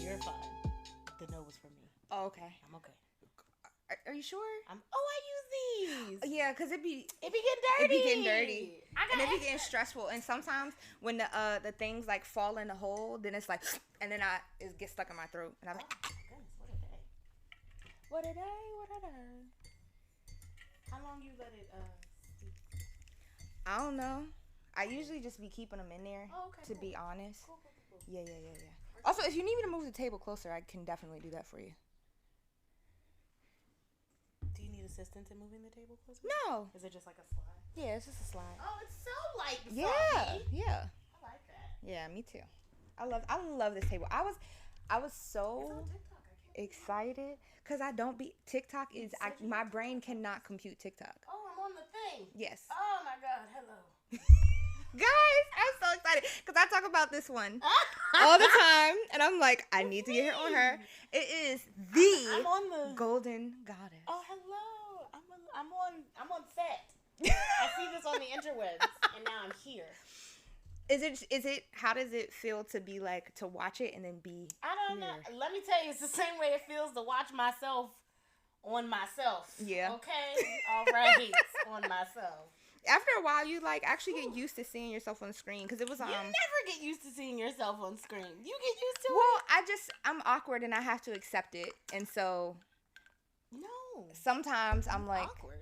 You're fine. The no was for me. Oh, okay. I'm okay. Are you sure? I use these. Yeah, because it be It be getting dirty. It be getting dirty. I got And it be extra. getting stressful. And sometimes when the things like fall in the hole, then it's like, and then it gets stuck in my throat. And I'm like, Goodness, what a day. What a day. How long you let it steep? I don't know. I usually just be keeping them in there, Oh, okay, to cool. be honest. Cool. Yeah. Also, if you need me to move the table closer, I can definitely do that for you. Do you need assistance in moving the table closer? No. Is it just like a slide? Yeah, it's just a slide. Oh, it's so light and Yeah. fluffy. Yeah. I like that. Yeah, me too. I love this table. I was It's on so TikTok. I can't. excited because I don't be TikTok is my brain cannot compute TikTok. Oh, I'm on the thing. Yes. Oh my God. Hello. Guys, I'm so excited because I talk about this one all the time, and I'm like, I need to get her on her. It is I'm the on the Golden Goddess. Oh, hello. I'm on set. I see this on the interwebs, and now I'm here. Is it? How does it feel to be like to watch it and then be? I don't know. here? Let me tell you, it's the same way it feels to watch myself on myself. Yeah. Okay. All right. On myself. After a while, you like actually get used to seeing yourself on the screen because it was You never get used to seeing yourself on screen. You get used to Well, I'm awkward and I have to accept it, and so it. No. sometimes I'm like, awkward.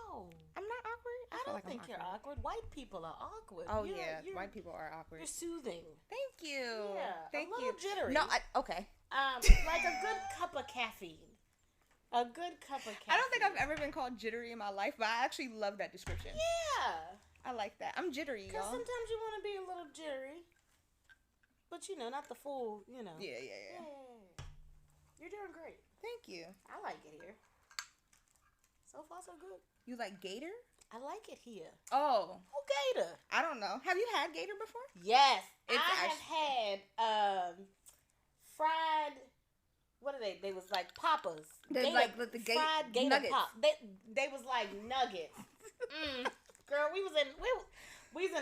No. I'm not awkward. I feel don't like I'm think you're awkward. White people are awkward. Oh You're- yeah, you're- white people are awkward. You're soothing. Thank you. Yeah. Thank a you. little jittery. No, okay. Like a good cup of caffeine. A good cup of caffeine. I don't think I've ever been called jittery in my life, but I actually love that description. Yeah. I like that. I'm jittery, Because y'all. sometimes you want to be a little jittery. But, not the full, Yeah. Yeah. You're doing great. Thank you. I like it here. So far, so good. You like gator? I like it here. Oh, Oh, gator. I don't know. Have you had gator before? Yes. It's I have had fried, what are they? They was like poppers. They're like the fried gator nuggets. pop. They was like nuggets. Girl, we was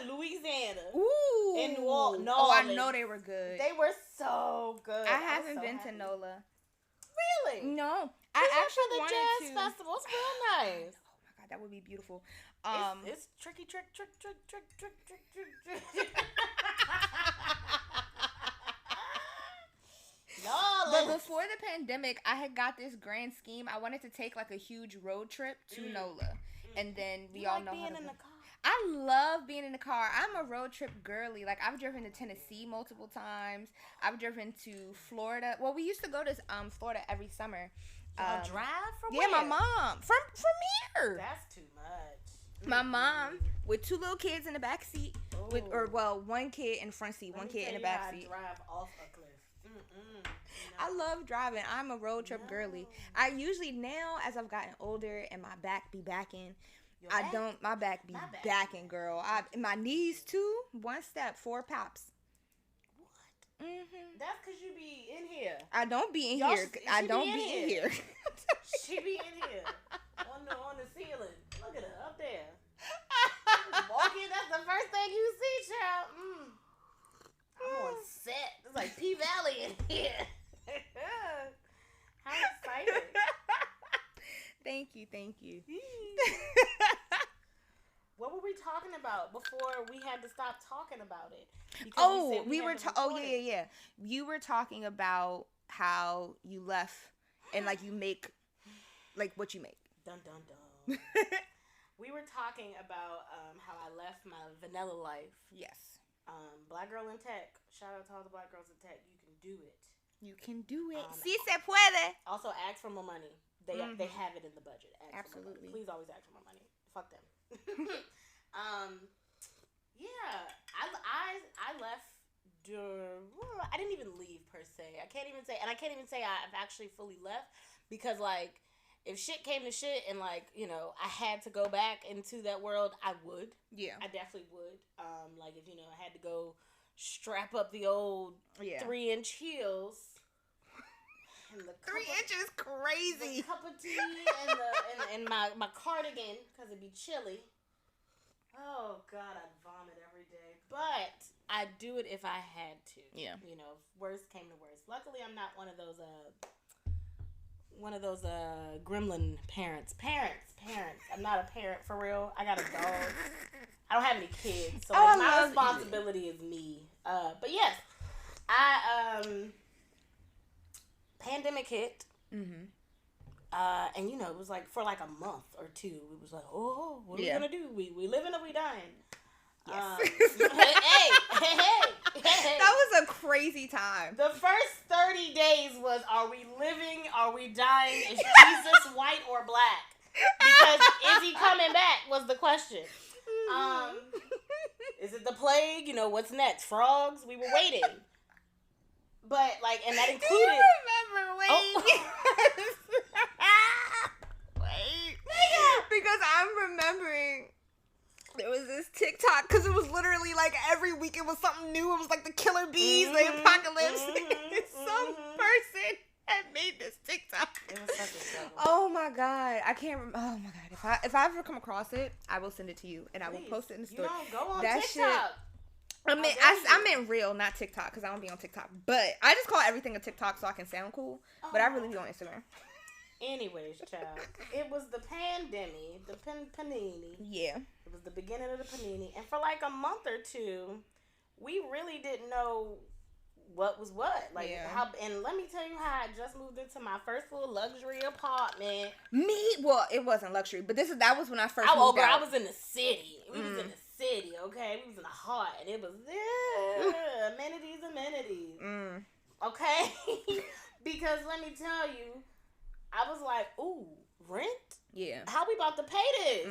in Louisiana. Ooh. In New Orleans. Oh, I know they were good. They were so good. I haven't been to NOLA. Really? No, We I went actually to the wanted jazz to. festival. It's real nice. Oh my god, that would be beautiful. It's tricky, trick. But before the pandemic, I had got this grand scheme. I wanted to take like a huge road trip to NOLA, and then we all know being how to. in the car. I love being in the car. I'm a road trip girly. Like I've driven to Tennessee multiple times. I've driven to Florida. Well, we used to go to Florida every summer. Drive from Yeah, where? my mom from here. That's too much. My mom with two little kids in the back seat, one kid in the front seat, Let one me kid tell in the you back how I seat. drive off a cliff. I love driving. I'm a road trip girly. I usually now, as I've gotten older and my back be backing, my back be backing, girl. My knees too. One step, 4 pops. What? That's because you be in here. I don't be in Y'all here. she I be don't in be in here. here. She be in here on the ceiling. Look at her up there. Walking, that's the first thing you see, child. I'm on set. It's like P Valley in here. How excited! Thank you. What were we talking about before we had to stop talking about it? Because we were yeah. You were talking about how you left and like you make like what you make. Dun dun dun. We were talking about how I left my vanilla life. Yes. Black girl in tech. Shout out to all the black girls in tech. You can do it. You can do it. Si se puede. Also, ask for more money. They have it in the budget. Absolutely. Please always ask for more money. Fuck them. Yeah. I left. I didn't even leave per se. I can't even say I've actually fully left because like if shit came to shit and, like, you know, I had to go back into that world, I would. Yeah. I definitely would. Like, if, you know, I had to go strap up the old 3-inch heels. And the 3 inches crazy. The cup of tea and my cardigan, because it'd be chilly. Oh, God, I'd vomit every day. But I'd do it if I had to. Yeah. You know, if worst came to worst. Luckily, I'm not one of those gremlin parents. Parents. I'm not a parent for real. I got a dog. I don't have any kids. So like, my responsibility is me. But yes, pandemic hit. Mm-hmm. And you know, it was like for like a month or two. It was like, oh, what are we gonna do? We living or we dying? Yes. Hey. That was a crazy time. The first 30 days was, are we living? Are we dying? Is Jesus white or black? Because is he coming back was the question. Is it the plague? You know, what's next? Frogs? We were waiting. But, like, and that included... Do you remember waiting? Wait. Because I'm remembering... There was this TikTok, because it was literally like every week it was something new. It was like the killer bees, the apocalypse. Some person had made this TikTok. It was such a struggle. Oh my God. I can't remember. Oh my God. If I ever come across it, I will send it to you and I will post it in the story. You don't go on that TikTok. I meant real, not TikTok, because I don't be on TikTok. But I just call everything a TikTok so I can sound cool. But I really be on Instagram. Anyways, child, it was the pandemic, the panini. Yeah. It was the beginning of the panini. And for like a month or two, we really didn't know what was what. Like, how, and let me tell you how I just moved into my first little luxury apartment. Well, it wasn't luxury, but that was when I first moved out. I was in the city. We was in the city, okay? We was in the heart, and it was amenities. Okay? Because let me tell you, I was like, ooh, rent? Yeah. How we about to pay this?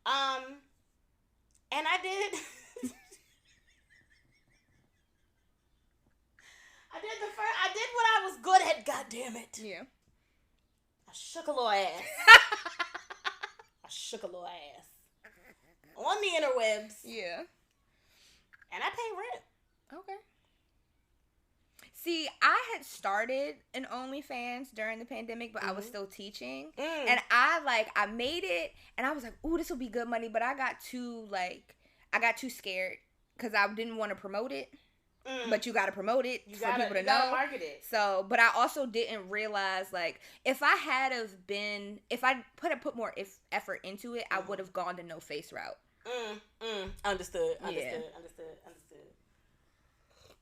And I did. I did what I was good at, goddammit. Yeah. I shook a little ass. On the interwebs. Yeah. And I paid rent. Okay. See, I had started an OnlyFans during the pandemic, but I was still teaching. And I made it, and I was like, ooh, this will be good money. But I got too scared because I didn't want to promote it. But you got to promote it for people to know. Market it. So, but I also didn't realize, like, if I put more effort into it, I would have gone the no face route. Understood.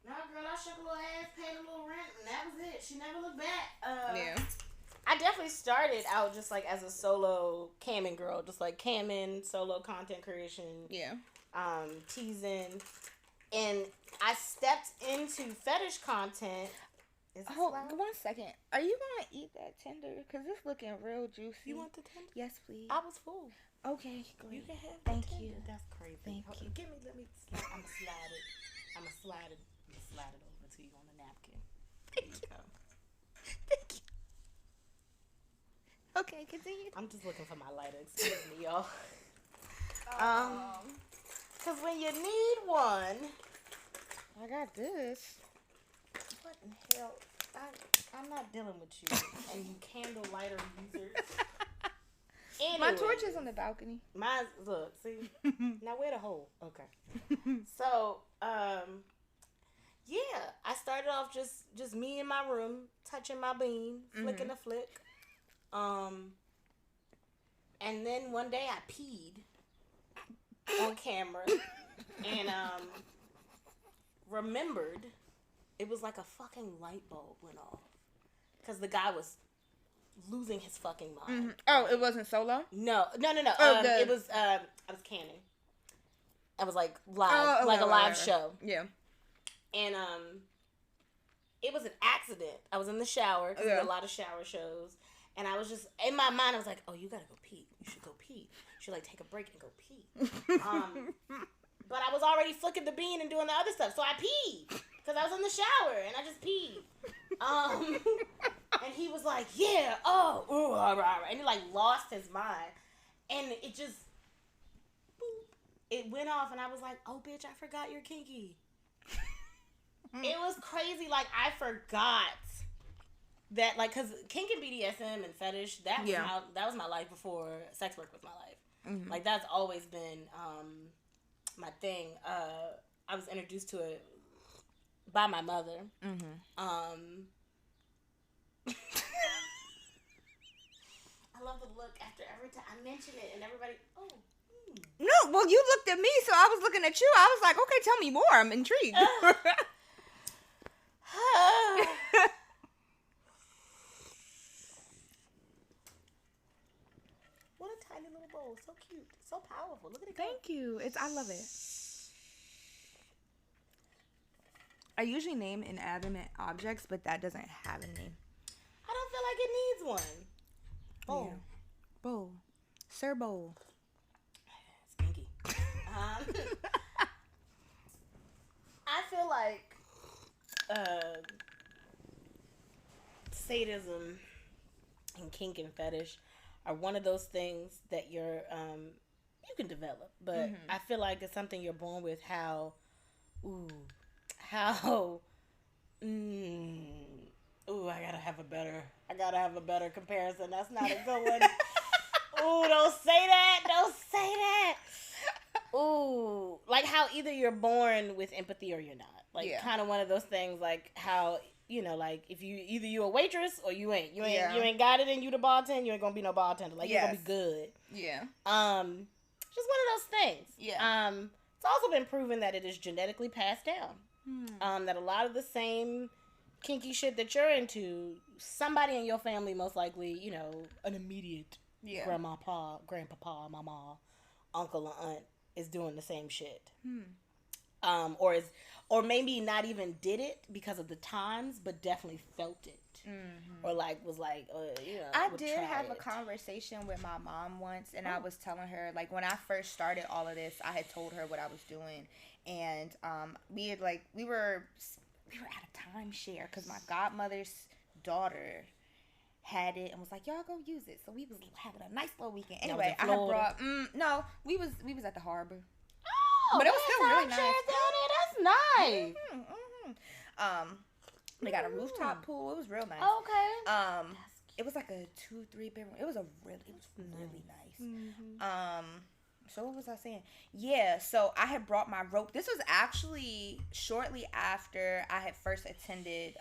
No, girl, I shook a little ass, paid a little rent, and that was it. She never looked back. I definitely started out just like as a solo camming girl, just like camming, solo content creation. Yeah. Teasing. And I stepped into fetish content. Hold 1 second. Are you going to eat that tender? Because it's looking real juicy. You want the tender? Yes, please. I was full. Okay, great. You can have Thank the tender. you. That's crazy. Thank you. Let me slide. I'm going to slide it. I'm going to slide it over to you on the napkin. Thank you. Thank you. Okay, continue. I'm just looking for my lighter. Excuse me, y'all. Because when you need one... I got this. What in hell? I'm not dealing with you and you candle lighter users. Anyway, my torch is on the balcony. Mine, look, see? Now where the hole? Okay. So, yeah, I started off just me in my room, touching my bean, flicking a flick. And then one day I peed on camera and remembered it was like a fucking light bulb went off because the guy was losing his fucking mind. Oh, it wasn't solo? No. Oh, it was I was canning. I was like live, a live show. Yeah. And it was an accident. I was in the shower because there were a lot of shower shows, and I was just in my mind. I was like, "Oh, you gotta go pee. You should go pee. You should like take a break and go pee." But I was already flicking the bean and doing the other stuff, so I peed because I was in the shower and I just peed. And he was like, yeah, oh, ooh, rah, rah, and he like lost his mind. And it just, boop, it went off, and I was like, oh, bitch, I forgot you're kinky. It was crazy. Like, I forgot that, like, because kink and BDSM and fetish, that was my life before sex work was my life. Mm-hmm. Like, that's always been my thing. I was introduced to it by my mother. Mm-hmm. I love the look after every time I mention it, and everybody, oh. No, well, you looked at me, so I was looking at you. I was like, okay, tell me more. I'm intrigued. What a tiny little bowl. So cute. So powerful. Look at it go. Thank you. I love it. I usually name inanimate objects, but that doesn't have a name. I don't feel like it needs one. Bowl. Yeah. Bowl. Sir Bowl. It's kinky. I feel like sadism and kink and fetish are one of those things that you can develop, but I feel like it's something you're born with. I gotta have a better comparison. That's not a good one. Ooh, don't say that. Ooh, like how either you're born with empathy or you're not. Like kind of one of those things. Like how, you know, like if you a waitress or you ain't. You ain't got it in you to bartend. You ain't gonna be no bartender. Like you're gonna be good. Yeah. Just one of those things. Yeah. It's also been proven that it is genetically passed down. That a lot of the same kinky shit that you're into, somebody in your family, most likely, you know, an immediate grandpapa, mama, uncle, or aunt is doing the same shit. Or maybe not even did it because of the times, but definitely felt it. Or like was like, you know. I did have a conversation with my mom once, and I was telling her, like, when I first started all of this, I had told her what I was doing, and we were at a timeshare because my godmother's daughter had it and was like, y'all go use it. So we was having a nice little weekend. Anyway, I had brought no, we was at the harbor. Oh, but it was still really nice. That's nice. They got a rooftop pool. It was real nice. Okay. It was like a 2-3 bedroom. It was really nice. So what was I saying? Yeah, so I had brought my rope. This was actually shortly after I had first attended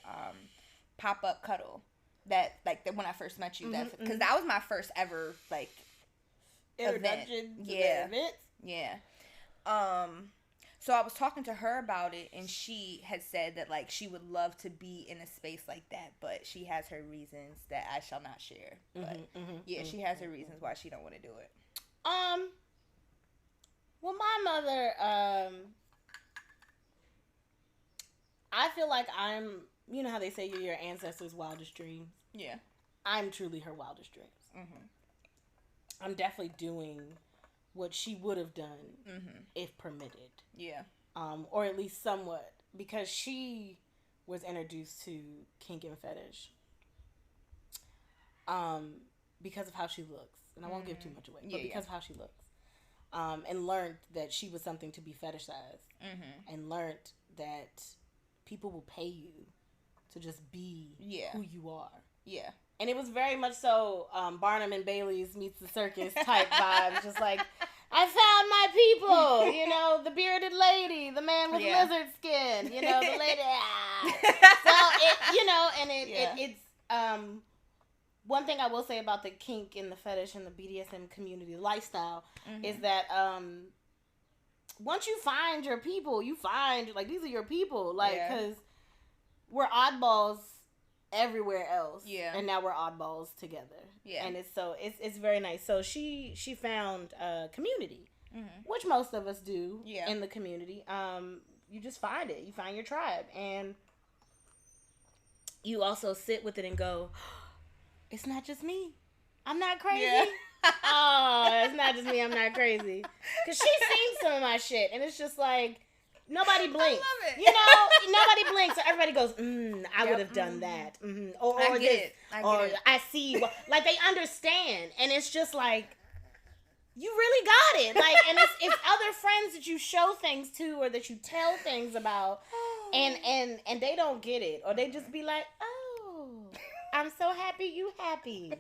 Pop-Up Cuddle. When I first met you. Because that was my first ever, like, introduction to the event. Yeah. So I was talking to her about it, and she had said that, like, she would love to be in a space like that, but she has her reasons that I shall not share. But, she has her reasons why she don't want to do it. Well, my mother, I feel like I'm, you know how they say you're your ancestors' wildest dreams? Yeah. I'm truly her wildest dreams. I'm definitely doing what she would have done if permitted. Yeah. Or at least somewhat, because she was introduced to kink and fetish because of how she looks. And I won't give too much away, but because of how she looks. And learned that she was something to be fetishized. And learned that people will pay you to just be who you are. Yeah. And it was very much so Barnum and Bailey's meets the circus type vibes. Just like, I found my people, you know, the bearded lady, the man with lizard skin, you know, the lady. So, it's one thing I will say about the kink and the fetish and the BDSM community lifestyle is that once you find your people, you find, like, these are your people. Like, because we're oddballs everywhere else. Yeah. And now we're oddballs together. Yeah. And it's very nice. So she found a community, which most of us do in the community. You just find it. You find your tribe. And you also sit with it and go, it's not just me. I'm not crazy. Yeah. Oh, it's not just me. I'm not crazy. Because she's seen some of my shit. And it's just like, Nobody blinks. I love it. You know, nobody blinks. So everybody goes, I would have done that. Or I get it. I see. Like, they understand. And it's just like, you really got it. Like, and it's other friends that you show things to or that you tell things about. And they don't get it. Or they just be like, oh, I'm so happy you happy.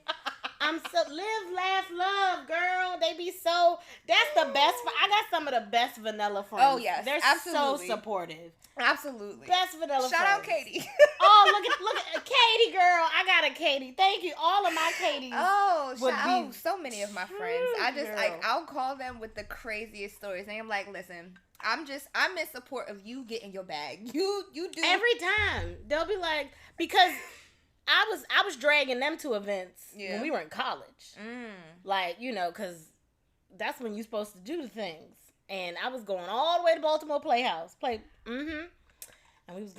I'm so live, laugh, love, girl. They be so. That's the best. I got some of the best vanilla friends. Oh yes, they're absolutely. so supportive. Absolutely, best vanilla. Shout friends. out Katie. Oh look at Katie, girl. I got a Katie. Thank you. All of my Katies. So many of my friends. I just girl. I'll call them with the craziest stories, and I'm like, listen. I'm in support of you getting your bag. You do every time. They'll be like, because I was dragging them to events when we were in college. Like, you know, because that's when you're supposed to do the things. And I was going all the way to Baltimore Playhouse. And we was,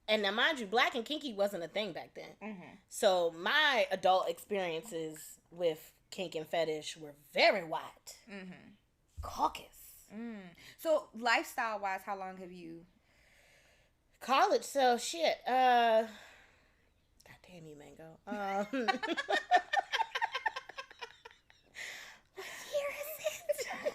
and now mind you, Black and Kinky wasn't a thing back then. So my adult experiences with kink and fetish were very wide. Caucus. So lifestyle wise, how long have you? College, so shit. God damn you, Mango. What year is it?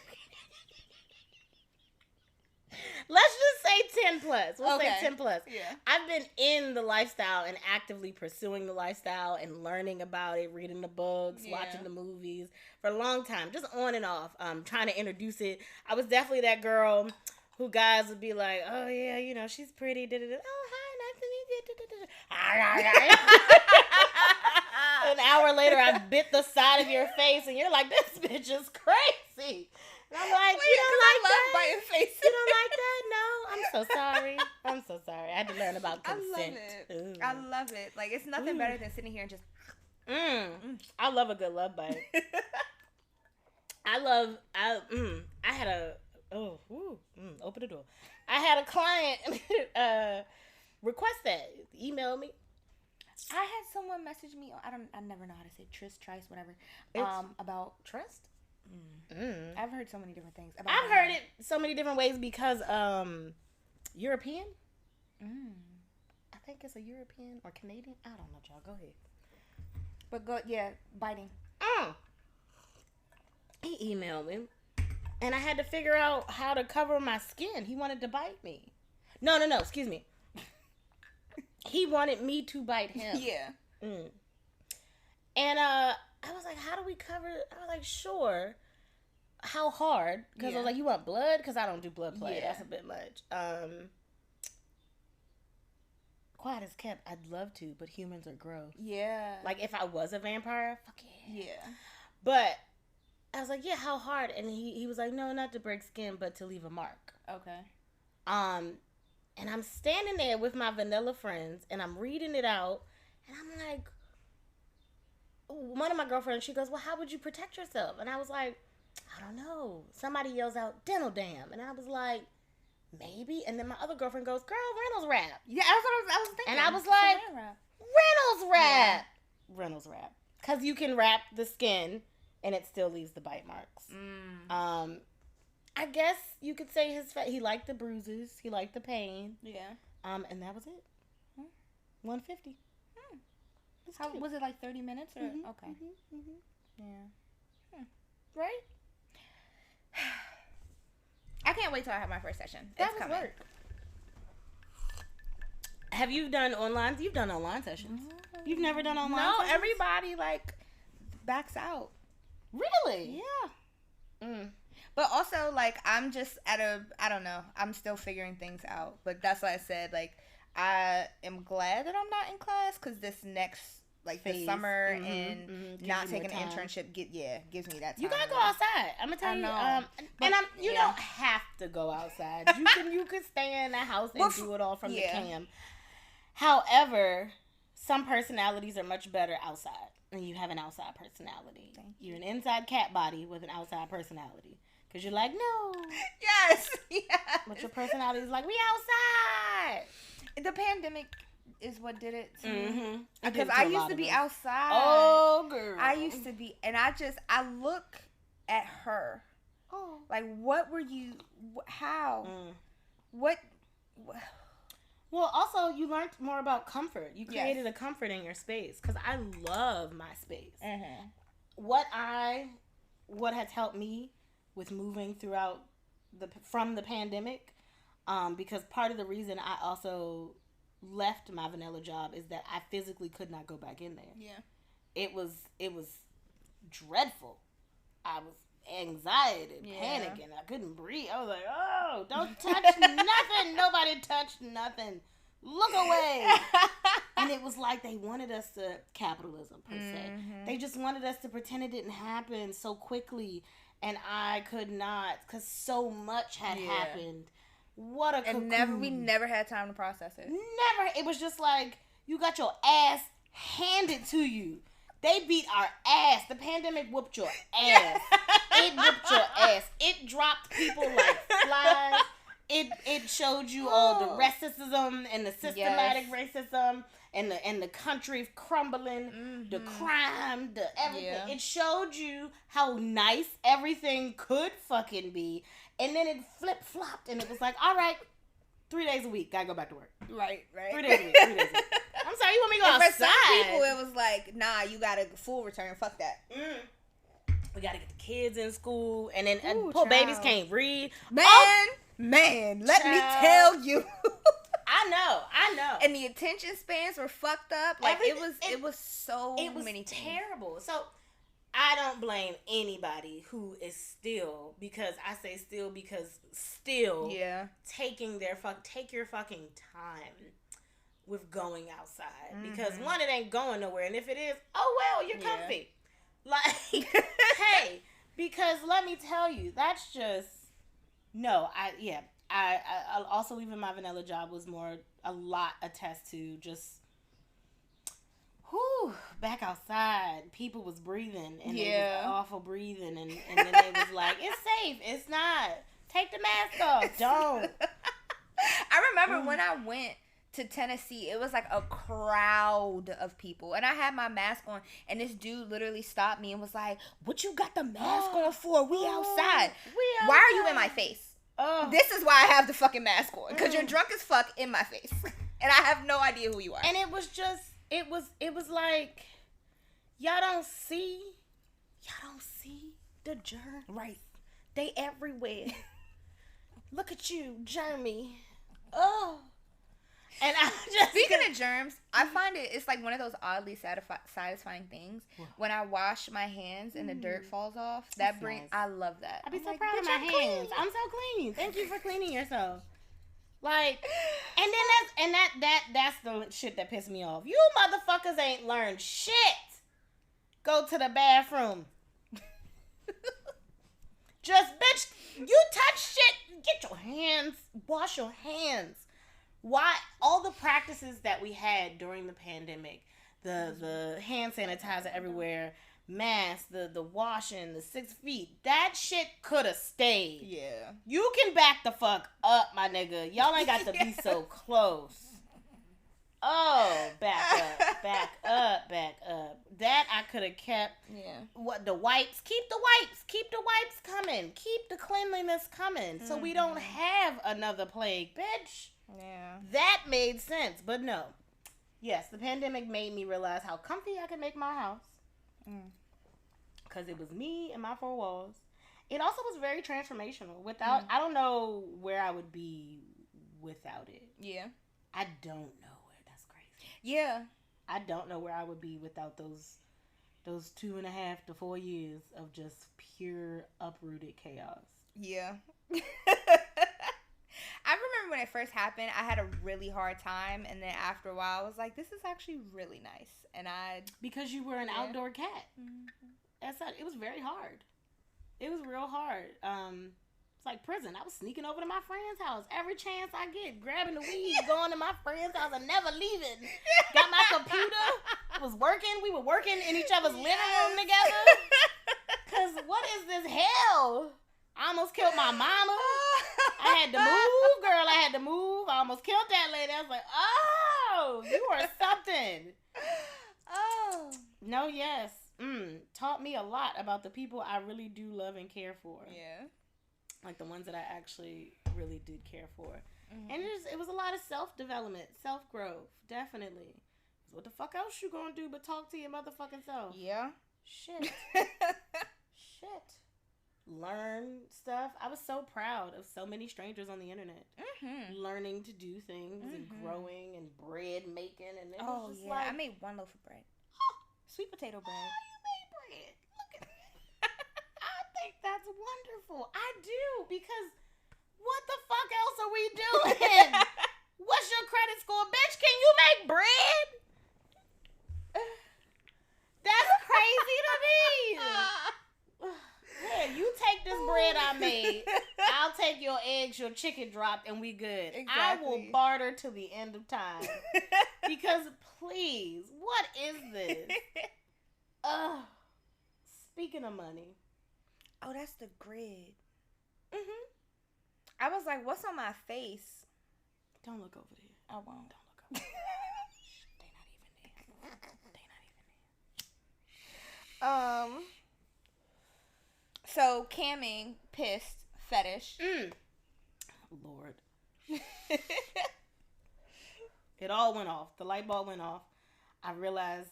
Let's just say 10 plus. We'll say 10 plus. Yeah. I've been in the lifestyle and actively pursuing the lifestyle and learning about it, reading the books, watching the movies for a long time, just on and off, trying to introduce it. I was definitely that girl who guys would be like, oh yeah, you know, she's pretty. Oh, hi, nice to meet you. An hour later, I bit the side of your face, and you're like, this bitch is crazy. And I'm like, you don't like that? Biting faces. You don't like that? No, I'm so sorry. I'm so sorry. I had to learn about consent. I love it. Like, it's nothing better than sitting here and just. I love a good love bite. I had a open the door. I had a client request that. Email me. I had someone message me. I never know how to say trice, whatever. About trust. I've heard so many different things. I've heard it so many different ways because European. I think it's a European or Canadian. I don't know, y'all. Go ahead. But biting. He emailed me, and I had to figure out how to cover my skin. He wanted to bite me. No. Excuse me. He wanted me to bite him. Yeah. And I was like, how do we cover it? I was like, sure. How hard? Because I was like, you want blood? Because I don't do blood play. Yeah. That's a bit much. Quiet as kept. I'd love to, but humans are gross. Yeah. Like, if I was a vampire, fuck yeah. Yeah. But I was like, yeah, how hard? And he was like, no, not to break skin, but to leave a mark. Okay. And I'm standing there with my vanilla friends, and I'm reading it out, and I'm like, one of my girlfriends, she goes, well, how would you protect yourself? And I was like, I don't know. Somebody yells out, dental dam. And I was like, maybe. And then my other girlfriend goes, girl, Reynolds wrap. Yeah, that's what I was thinking. And I was like, Reynolds wrap. Yeah. Reynolds wrap. Because you can wrap the skin, and it still leaves the bite marks. I guess you could say he liked the bruises. He liked the pain. Yeah. And that was it. $150. How was it, like 30 minutes or okay? Yeah. Right? I can't wait till I have my first session. That was work. Have you done online? You've done online sessions. You've never done online sessions? No, everybody like backs out. Really? Yeah. But also, like, I'm just I don't know. I'm still figuring things out. But that's why I said, like, I am glad that I'm not in class because this next, like, this summer and not taking an internship gives me that time. You gotta go outside. I'm gonna tell you. You don't have to go outside. You can stay in the house and do it all from the cam. However, some personalities are much better outside, and you have an outside personality. You're an inside cat body with an outside personality. Because you're like, no. Yes. But your personality is like, we outside. The pandemic is what did it to me. Because I used to be outside. Oh, girl. I used to be. And I look at her. Oh. Like, what were you, how? What? Well, also, you learned more about comfort. You created a comfort in your space. Because I love my space. Mm-hmm. What has helped me with moving throughout from the pandemic, because part of the reason I also left my vanilla job is that I physically could not go back in there. Yeah. It was dreadful. I was anxiety, panicking. I couldn't breathe. I was like, oh, don't touch nothing. Nobody touched nothing. Look away. And it was like they wanted us to, capitalism per se. They just wanted us to pretend it didn't happen so quickly. And I could not, because so much had happened. What a cocoon. We never had time to process it. Never. It was just like, you got your ass handed to you. They beat our ass. The pandemic whooped your ass. It whooped your ass. It dropped people like flies. It showed you all the racism and the systematic racism and the country crumbling, the crime, the everything. Yeah. It showed you how nice everything could fucking be. And then it flip-flopped and it was like, all right, 3 days a week, gotta go back to work. Right. 3 days a week. I'm sorry, you want me to go outside? For some people, it was like, nah, you got a full return. Fuck that. We gotta get the kids in school, and then poor babies can't read. Man, let me tell you. I know. And the attention spans were fucked up. Like it was so many things. Terrible. So I don't blame anybody who is still, because I say still because still taking take your fucking time with going outside. Because one, it ain't going nowhere, and if it is, oh well, you're comfy. Like, hey, because let me tell you, that's just I also leaving my vanilla job was a lot attest to just back outside. People was breathing and it was awful breathing, and then they was like, it's safe. It's not. Take the mask off. Don't. I remember when I went to Tennessee, it was like a crowd of people, and I had my mask on, and this dude literally stopped me and was like, what you got the mask on for? We outside. Why are you in my face? This is why I have the fucking mask on, because you're drunk as fuck in my face, and I have no idea who you are. And it was just, it was like, y'all don't see the germs. Right. They everywhere. Look at you, Jeremy. And I just... Speaking of germs, I find it's like one of those oddly satisfying things. When I wash my hands and the dirt falls off. That brings... Nice. I love that. I'd be so proud of my hands. Clean. I'm so clean. Thank you for cleaning yourself. Like, and then that's the shit that pissed me off. You motherfuckers ain't learned shit. Go to the bathroom. Just, bitch, you touch shit. Get your hands. Wash your hands. Why all the practices that we had during the pandemic, the hand sanitizer everywhere, masks, the washing, the 6 feet, that shit could have stayed. Yeah. You can back the fuck up, my nigga. Y'all ain't got to be so close. Oh, back up. That I could have kept. Yeah. What, the wipes? Keep the wipes coming. Keep the cleanliness coming, so we don't have another plague, bitch. Yeah. That made sense, but no. Yes, the pandemic made me realize how comfy I could make my house. Because it was me and my 4 walls. It also was very transformational. Without, I don't know where I would be without it. Yeah. I don't know where. That's crazy. Yeah. I don't know where I would be without those 2.5 to 4 years of just pure uprooted chaos. Yeah. I remember when it first happened, I had a really hard time, and then after a while, I was like, this is actually really nice. And because you were an outdoor cat. It was very hard. It was real hard. It's like prison. I was sneaking over to my friend's house every chance I get, grabbing the weed, going to my friend's house and never leaving. Got my computer, was working. We were working in each other's living room together. Because what is this hell? I almost killed my mama. I had to move, girl. I had to move. I almost killed that lady. I was like, oh, you are something. Oh. No, yes. Taught me a lot about the people I really do love and care for. Yeah. Like the ones that I actually really did care for. Mm-hmm. And it was a lot of self-development, self-growth, definitely. What the fuck else you gonna do but talk to your motherfucking self? Yeah. Shit. Learn stuff. I was so proud of so many strangers on the internet. Mm-hmm. Learning to do things and growing and bread making. And it was just like... I made one loaf of bread. Sweet potato bread. Oh, you made bread. Look at that. I think that's wonderful. I do, because what the fuck else are we doing? What's your credit score? Bitch, can you make bread? That's crazy to me. Yeah, you take this bread I made. I'll take your eggs, your chicken dropped, and we good. Exactly. I will barter to the end of time. Because, please, what is this? Speaking of money. Oh, that's the grid. Mm-hmm. I was like, what's on my face? Don't look over there. I won't. Don't look over there. They not even there. So, camming, pissed, fetish. Lord. It all went off. The light bulb went off. I realized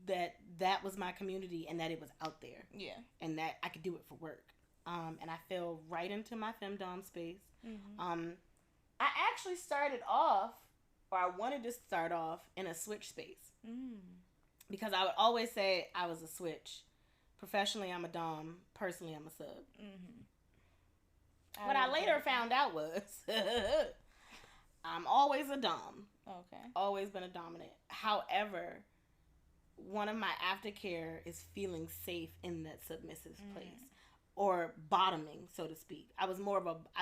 that was my community and that it was out there. Yeah. And that I could do it for work. And I fell right into my femdom space. Mm-hmm. I actually started off, or I wanted to start off, in a switch space. Because I would always say I was a switch. Professionally, I'm a dom. Personally, I'm a sub. Mm-hmm. What I later found out was I'm always a dom. Okay. Always been a dominant. However, one of my aftercare is feeling safe in that submissive place. Or bottoming, so to speak. I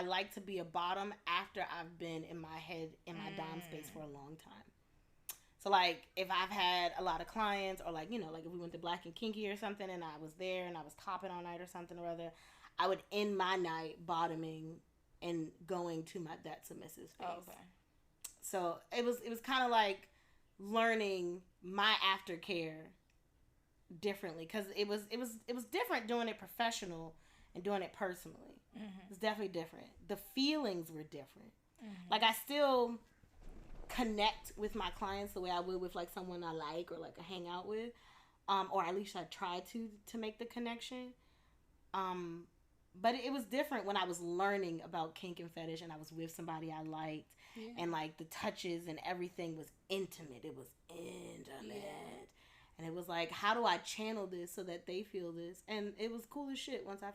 like to be a bottom after I've been in my head, in my dom space for a long time. So, like, if I've had a lot of clients, or, like, you know, like if we went to Black and Kinky or something, and I was there and I was topping all night or something or other, I would end my night bottoming and going to that submissive space. Oh, okay. So, it was kind of like learning my aftercare differently, because it was different doing it professional and doing it personally. Mm-hmm. It's definitely different. The feelings were different. Mm-hmm. Like, I still connect with my clients the way I would with, like, someone I like or, like, I hang out with, or at least I try to make the connection. But it was different when I was learning about kink and fetish and I was with somebody I liked. Yeah. And, like, the touches and everything was intimate. It was intimate. Yeah. And it was like, how do I channel this so that they feel this? And it was cool as shit once I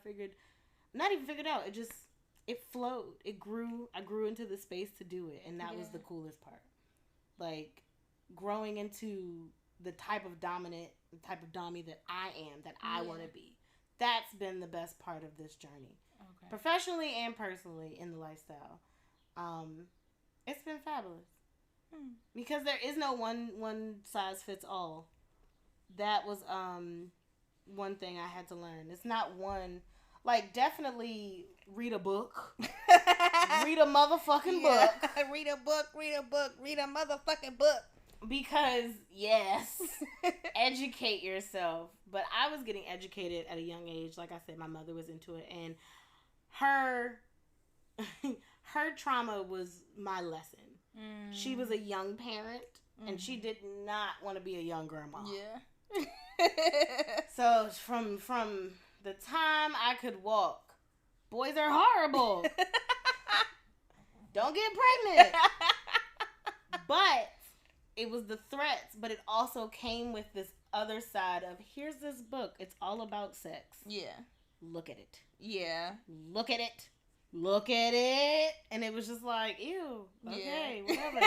not even figured out. It flowed. It grew. I grew into the space to do it. And that was the coolest part. Like, growing into the type of dominant, the type of dommy that I am, that I want to be. That's been the best part of this journey. Okay. Professionally and personally in the lifestyle. It's been fabulous. Because there is no one size fits all. That was one thing I had to learn. It's not one, like, definitely read a book. Read a motherfucking book. Read a book, read a motherfucking book. Because, yes, educate yourself. But I was getting educated at a young age. Like I said, my mother was into it. And her trauma was my lesson. She was a young parent. And she did not want to be a young grandma. Yeah. So from the time I could walk, boys are horrible. Don't get pregnant. But it was the threats, but it also came with this other side of, here's this book. It's all about sex. Yeah. Look at it. Yeah. Look at it. Look at it. And it was just like, ew. Okay, whatever.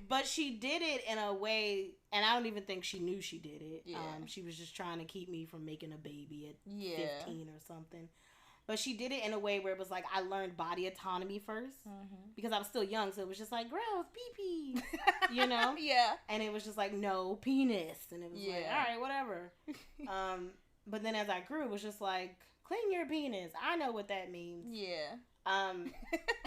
But she did it in a way, and I don't even think she knew she did it. Yeah. She was just trying to keep me from making a baby at 15 or something. But she did it in a way where it was like, I learned body autonomy first. Because I was still young, so it was just like, gross, pee-pee. You know? Yeah. And it was just like, no, penis. And it was like, all right, whatever. But then as I grew, it was just like, clean your penis. I know what that means. Yeah.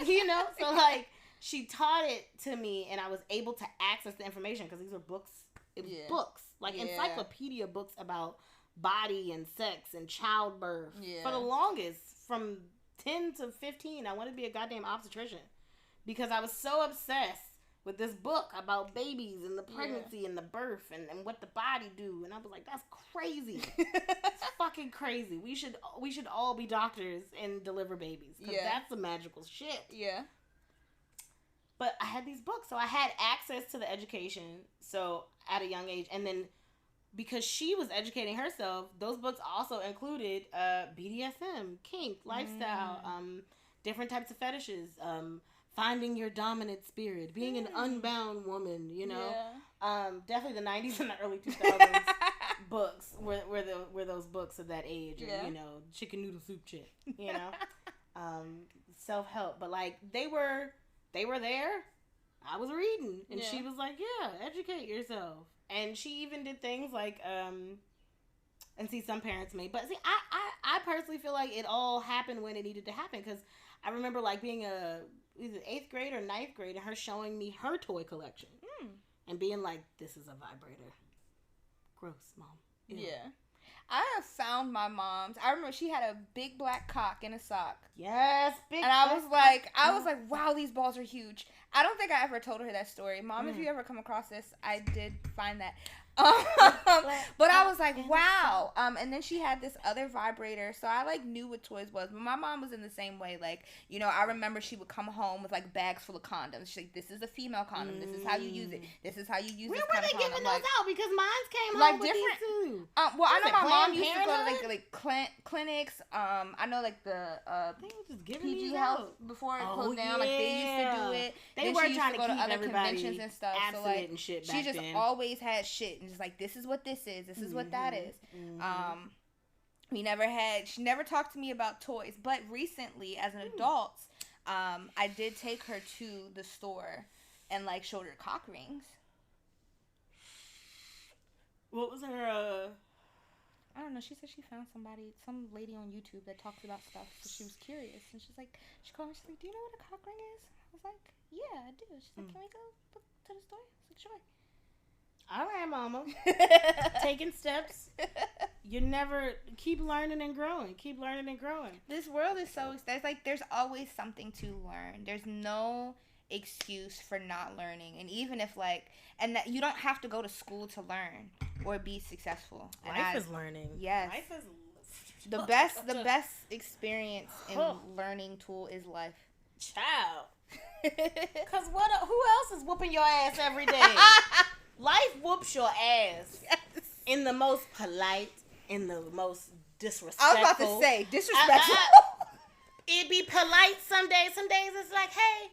You know? So, like, she taught it to me, and I was able to access the information, because these were books. It was books. Like, encyclopedia books about body and sex and childbirth. Yeah. For the longest, from 10 to 15, I wanted to be a goddamn obstetrician. because I was so obsessed with this book about babies and the pregnancy and the birth and what the body do. And I was like, that's crazy. It's fucking crazy. We should all be doctors and deliver babies. Because that's the magical shit. Yeah. But I had these books. So I had access to the education. So at a young age. And then because she was educating herself, those books also included BDSM, kink, lifestyle, different types of fetishes, finding your dominant spirit, being an unbound woman, you know. Yeah. Definitely the 90s and the early 2000s books were those books of that age, or, you know, chicken noodle soup shit, you know. Self-help, but like they were there. I was reading, and she was like, "Yeah, educate yourself." And she even did things like, and see, some parents may, but see, I personally feel like it all happened when it needed to happen, because I remember like being either 8th grade or 9th grade, and her showing me her toy collection and being like, "This is a vibrator." Gross, Mom. Ew. Yeah. I have found my mom's. I remember she had a big black cock in a sock. Yes, big. And I was like, wow, these balls are huge. I don't think I ever told her that story. Mom, if you ever come across this, I did find that. But I was like, wow. And then she had this other vibrator, so I like knew what toys was. But my mom was in the same way. Like, you know, I remember she would come home with like bags full of condoms. She's like, "This is a female condom. This is how you use it. This is how you use it." Where were they giving those out? Because mine came like home with different. These too. Well, I know my mom used to go to like clinics. I know like the they were just giving PG these Health out before it closed down. Like they used to do it. They were trying to go to other conventions and stuff. So like and shit back she just then. Always had shit and just like, this is what this is. This is what that is. She never talked to me about toys, but recently as an adult, I did take her to the store and like showed her cock rings. What was her, I don't know. She said she found some lady on YouTube that talks about stuff, so she was curious, and she called me, she's like, "Do you know what a cock ring is?" I was like, "Yeah, I do." She's like, "Can we go to the store?" I was like, "Sure." All right, Mama. Taking steps. You never keep learning and growing. Keep learning and growing. This world is so there's always something to learn. There's no excuse for not learning, and even if that you don't have to go to school to learn or be successcuz life is learning. Yes. Life is the best experience in learning tool is life. Child. Cuz who else is whooping your ass every day? Life whoops your ass in the most polite, in the most disrespectful. I was about to say disrespectful. It'd be polite some days. Some days it's like, hey.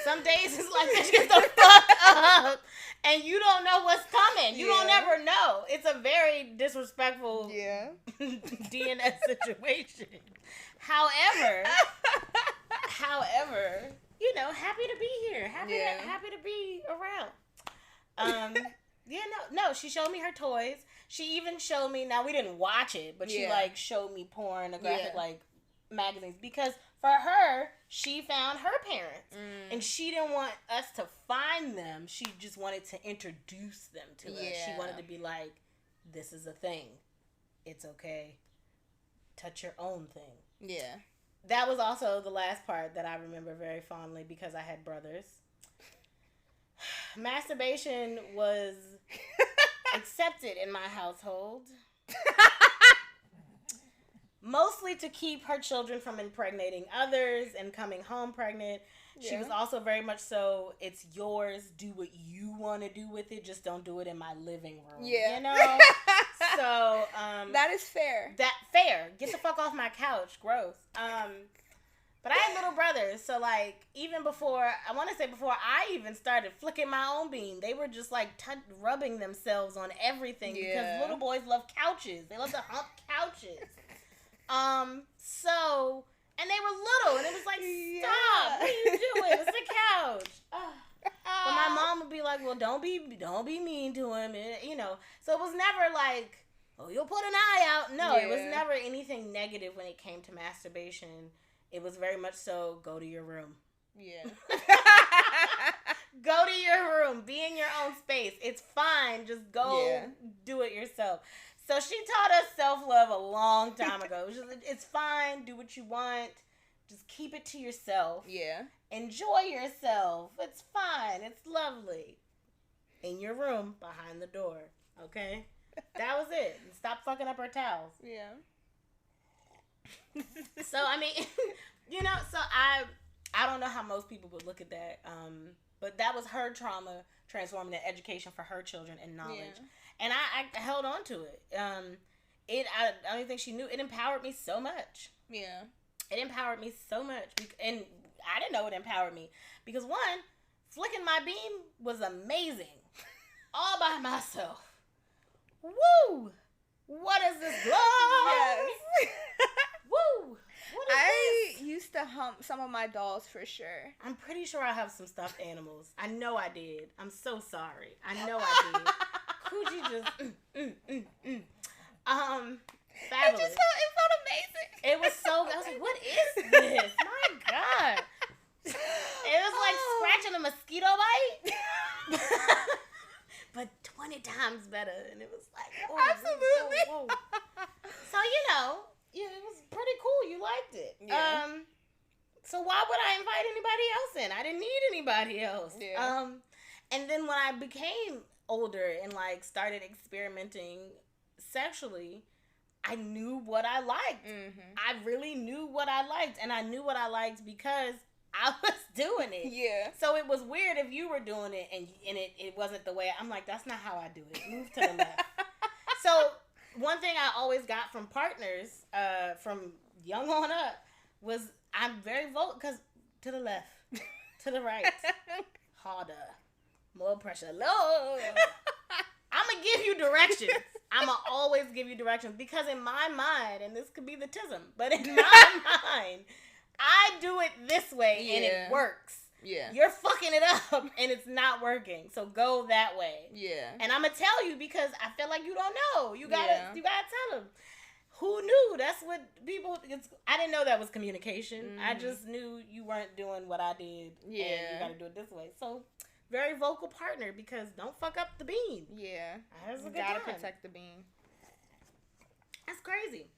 Some days it's like, bitch, get the fuck up. And you don't know what's coming. You don't ever know. It's a very disrespectful DNS situation. However, you know, happy to be here. Happy to be around. No, she showed me her toys. She even showed me, now we didn't watch it, but she like showed me pornographic like magazines, because for her, she found her parents and she didn't want us to find them. She just wanted to introduce them to us. She wanted to be like, this is a thing. It's okay. Touch your own thing. Yeah. That was also the last part that I remember very fondly, because I had brothers. Masturbation was accepted in my household. Mostly to keep her children from impregnating others and coming home pregnant. She was also very much so, it's yours, do what you want to do with it, just don't do it in my living room. Yeah. You know? So, that is fair. Fair. Get the fuck off my couch. Gross. But I had little brothers, so like, even before I even started flicking my own bean, they were just like rubbing themselves on everything, because little boys love couches. They love to hump couches. And they were little, and it was like, stop, what are you doing? It's a couch. But my mom would be like, well, don't be mean to him, you know. So it was never like, oh, you'll put an eye out. No, it was never anything negative when it came to masturbation. It was very much so, go to your room. Yeah. Go to your room. Be in your own space. It's fine. Just go do it yourself. So she taught us self-love a long time ago. It's fine. Do what you want. Just keep it to yourself. Yeah. Enjoy yourself. It's fine. It's lovely. In your room, behind the door. Okay? That was it. And stop fucking up her towels. Yeah. So, I mean, so I don't know how most people would look at that. But that was her trauma transforming the education for her children and knowledge. Yeah. And I held on to it. I don't think she knew. It empowered me so much. Yeah. It empowered me so much. And I didn't know it empowered me. Because one, flicking my beam was amazing. All by myself. Woo! What is this glow? Yes. Woo! What is I used to hump some of my dolls for sure. I'm pretty sure I have some stuffed animals. I know I did. I'm so sorry. I know I did. Coochie just fabulous. It felt amazing. It was so good. I was like, what is this? My God. It was like scratching a mosquito bite. But 20 times better. And it was like, oh, absolutely. So, it was pretty cool. You liked it. Yeah. So why would I invite anybody else in? I didn't need anybody else. Yeah. And then when I became older and started experimenting sexually, I knew what I liked. Mm-hmm. I really knew what I liked, and I knew what I liked because I was doing it. Yeah. So it was weird if you were doing it and it wasn't the way. I'm like, that's not how I do it. Move to the left. So one thing I always got from partners, from young on up, was I'm very vocal because to the left, to the right, harder, more pressure, low. I'm going to give you directions. I'm going to always give you directions because in my mind, and this could be the tism, but in my mind, I do it this way and it works. Yeah. You're fucking it up and it's not working. So go that way. Yeah. And I'm going to tell you because I feel like you don't know. You got to tell them. Who knew? That's what people... I didn't know that was communication. I just knew you weren't doing what I did. Yeah. And you got to do it this way. So, very vocal partner because don't fuck up the bean. Yeah. That's a good gotta time. protect the bean. That's crazy.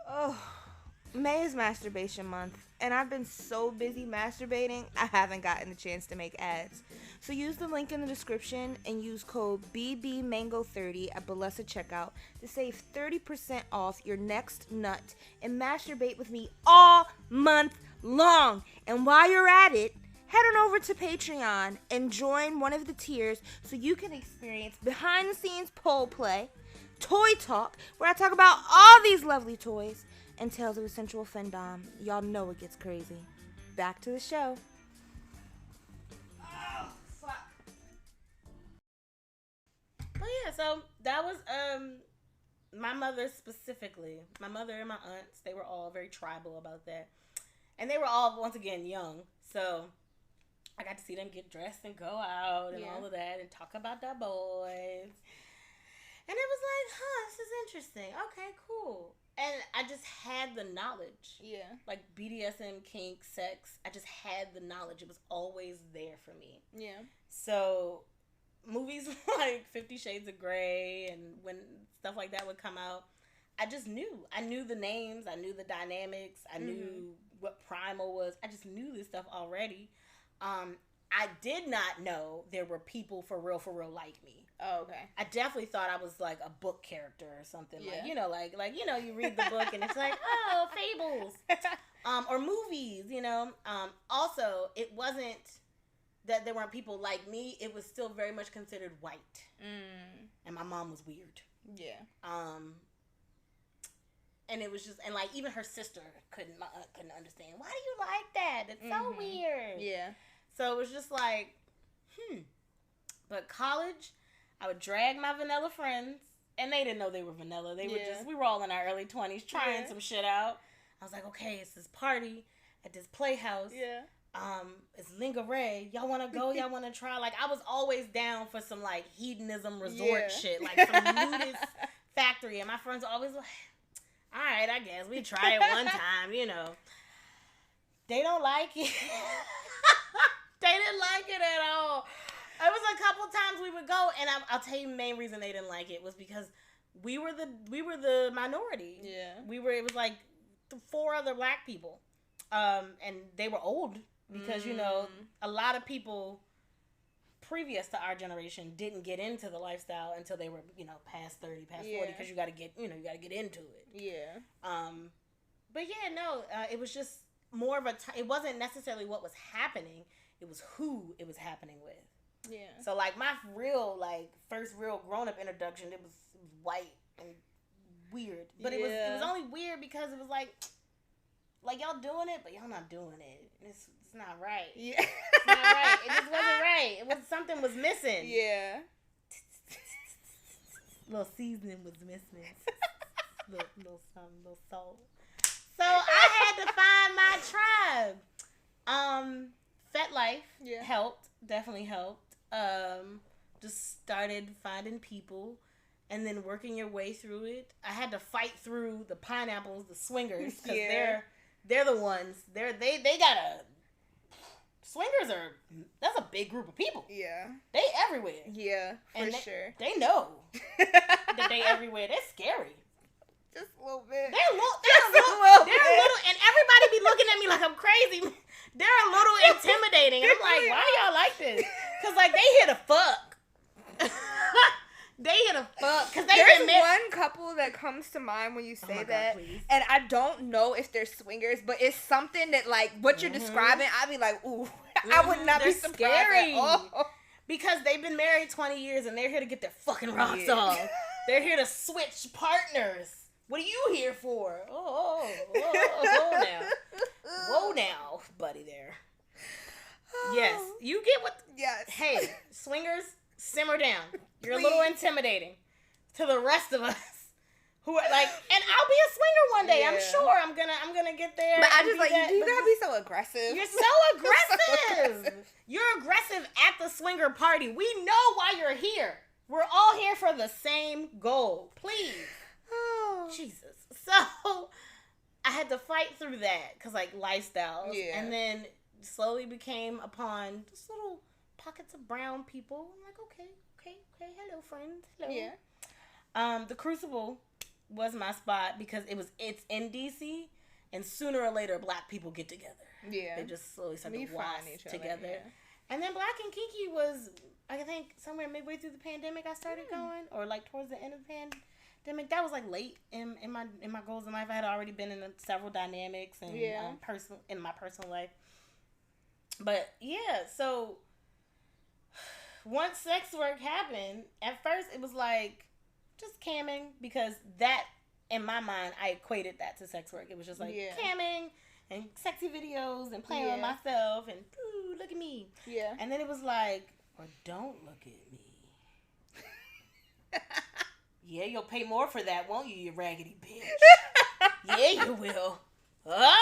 Oh, May is masturbation month, and I've been so busy masturbating, I haven't gotten the chance to make ads. So use the link in the description and use code BBMango30 at Bellessa checkout to save 30% off your next nut and masturbate with me all month long. And while you're at it, head on over to Patreon and join one of the tiers so you can experience behind the scenes pole play, toy talk, where I talk about all these lovely toys, and tales of a sensual fendom. Y'all know it gets crazy. Back to the show. Oh, fuck. But yeah, so that was my mother specifically. My mother and my aunts, they were all very tribal about that. And they were all, once again, young. So I got to see them get dressed and go out and all of that and talk about their boys. And it was like, this is interesting. Okay, cool. And I just had the knowledge. Yeah. Like BDSM, kink, sex. I just had the knowledge. It was always there for me. Yeah. So movies like 50 Shades of Grey and when stuff like that would come out, I just knew. I knew the names. I knew the dynamics. I knew what primal was. I just knew this stuff already. I did not know there were people for real like me. Oh, okay. I definitely thought I was like a book character or something. Yeah. Like you read the book and it's like, oh, fables. Or movies, Also, it wasn't that there weren't people like me. It was still very much considered white. And my mom was weird. Yeah. And it was just, and like even her sister couldn't understand. Why do you like that? It's so weird. Yeah. So it was just like, But college, I would drag my vanilla friends, and they didn't know they were vanilla. They were we were all in our early 20s trying some shit out. I was like, okay, it's this party at this playhouse. Yeah. It's lingerie. Y'all want to go? Y'all want to try? Like, I was always down for some, like, hedonism resort shit. Like, some nudist factory. And my friends were always like, all right, I guess. We try it one time, They don't like it. They didn't like it at all. It was a couple times we would go, and I'll tell you the main reason they didn't like it was because we were the minority. Yeah. It was like 4 other black people. And they were old because, a lot of people previous to our generation didn't get into the lifestyle until they were, past 30, past 40, because you got to get into it. Yeah. But yeah, no, it was just more of it wasn't necessarily what was happening. It was who it was happening with. Yeah. So, like, my first real grown-up introduction, it was white and weird. But it was only weird because it was like, y'all doing it, but y'all not doing it. It's not right. Yeah. It's not right. It just wasn't right. Something was missing. Yeah. Little seasoning was missing. little something, little salt. So I had to find my tribe. FetLife helped. Definitely helped. Just started finding people and then working your way through it. I had to fight through the pineapples, the swingers, because they're the ones. They got swingers that's a big group of people. Yeah. They everywhere. Yeah, sure. They know that they everywhere. They're scary. Just a little bit. They're a little, and everybody be looking at me like I'm crazy. They're a little intimidating. And I'm like, why y'all like this? Because, like, they here to fuck. They here to fuck. Because there's one couple that comes to mind when you say that. God, and I don't know if they're swingers, but it's something that, like, what you're describing, I'd be like, ooh, I would not be surprised scary. at all. Because they've been married 20 years and they're here to get their fucking rocks off. They're here to switch partners. What are you here for? Oh, now. Whoa now, buddy there. Yes, you get what... Yes. Hey, swingers, simmer down. You're a little intimidating to the rest of us who are like... And I'll be a swinger one day. I'm sure I'm gonna get there. But I just like, you gotta be so aggressive. You're so aggressive. You're aggressive at the swinger party. We know why you're here. We're all here for the same goal. Please. Oh. Jesus. So I had to fight through that because, like, lifestyles. Yeah. And then slowly became upon just little pockets of brown people. I'm like, okay. Hello, friends. Hello. Yeah. The Crucible was my spot because it's in DC, and sooner or later, black people get together. Yeah. They just slowly start to wasp together. Yeah. And then Black and Kinky was, I think, somewhere midway through the pandemic I started going, or like towards the end of the pandemic. That was like late in my goals in life. I had already been in several dynamics and in my personal life. But yeah, so once sex work happened, at first it was like just camming, because that, in my mind, I equated that to sex work. It was just like camming and sexy videos and playing with myself and, ooh, look at me. Yeah. And then it was like, or don't look at me. Yeah, you'll pay more for that, won't you raggedy bitch? Yeah, you will. Ah!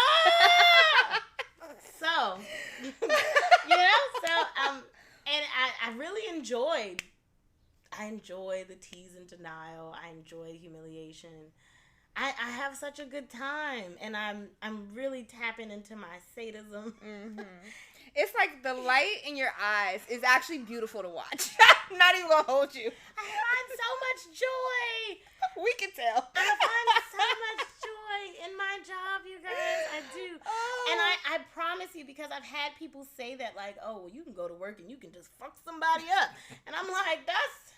So, and I really enjoyed the tease and denial. I enjoy humiliation. I have such a good time, and I'm really tapping into my sadism. Mm-hmm. It's like the light in your eyes is actually beautiful to watch. I'm not even gonna hold you. I find so much joy. We can tell. I find so much joy in my job, you guys. I do. Oh. And I promise you, because I've had people say that, like, oh, well, you can go to work and you can just fuck somebody up. And I'm like, that's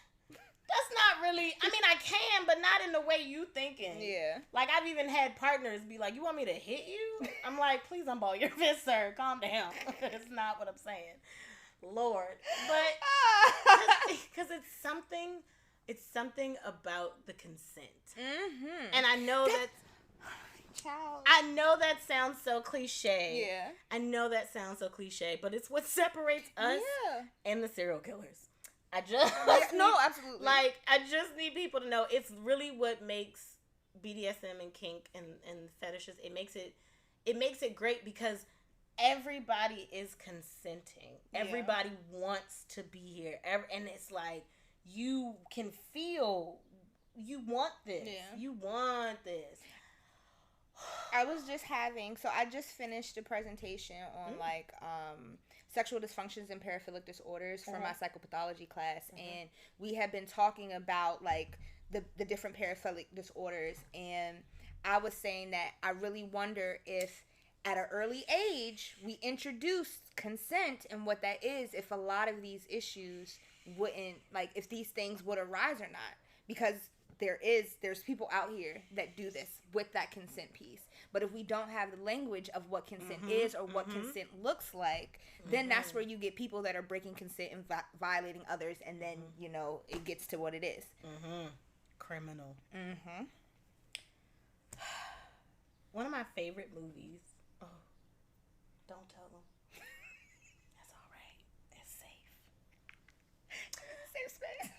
not really, I mean, I can, but not in the way you thinking. Yeah. Like, I've even had partners be like, you want me to hit you? I'm like, please unball your fist, sir. Calm down. It's not what I'm saying. Lord. But, because it's something about the consent. Mm-hmm. And I know I know that sounds so cliche. Yeah. I know that sounds so cliche, but it's what separates us and the serial killers. I just absolutely. Like, I just need people to know it's really what makes BDSM and kink and fetishes. It makes it great because everybody is consenting. Everybody wants to be here. And it's like, you can feel you want this. Yeah. You want this. I was just I just finished a presentation on sexual dysfunctions and paraphilic disorders for my psychopathology class, and we have been talking about like the different paraphilic disorders, and I was saying that I really wonder if at an early age we introduced consent and what that is, if a lot of these issues wouldn't, like, if these things would arise or not, because there's people out here that do this with that consent piece. But if we don't have the language of what consent is or what consent looks like, then that's where you get people that are breaking consent and violating others, and then, you know, it gets to what it is. Criminal. One of my favorite movies. Oh, don't tell them. That's all right. It's safe. Safe space.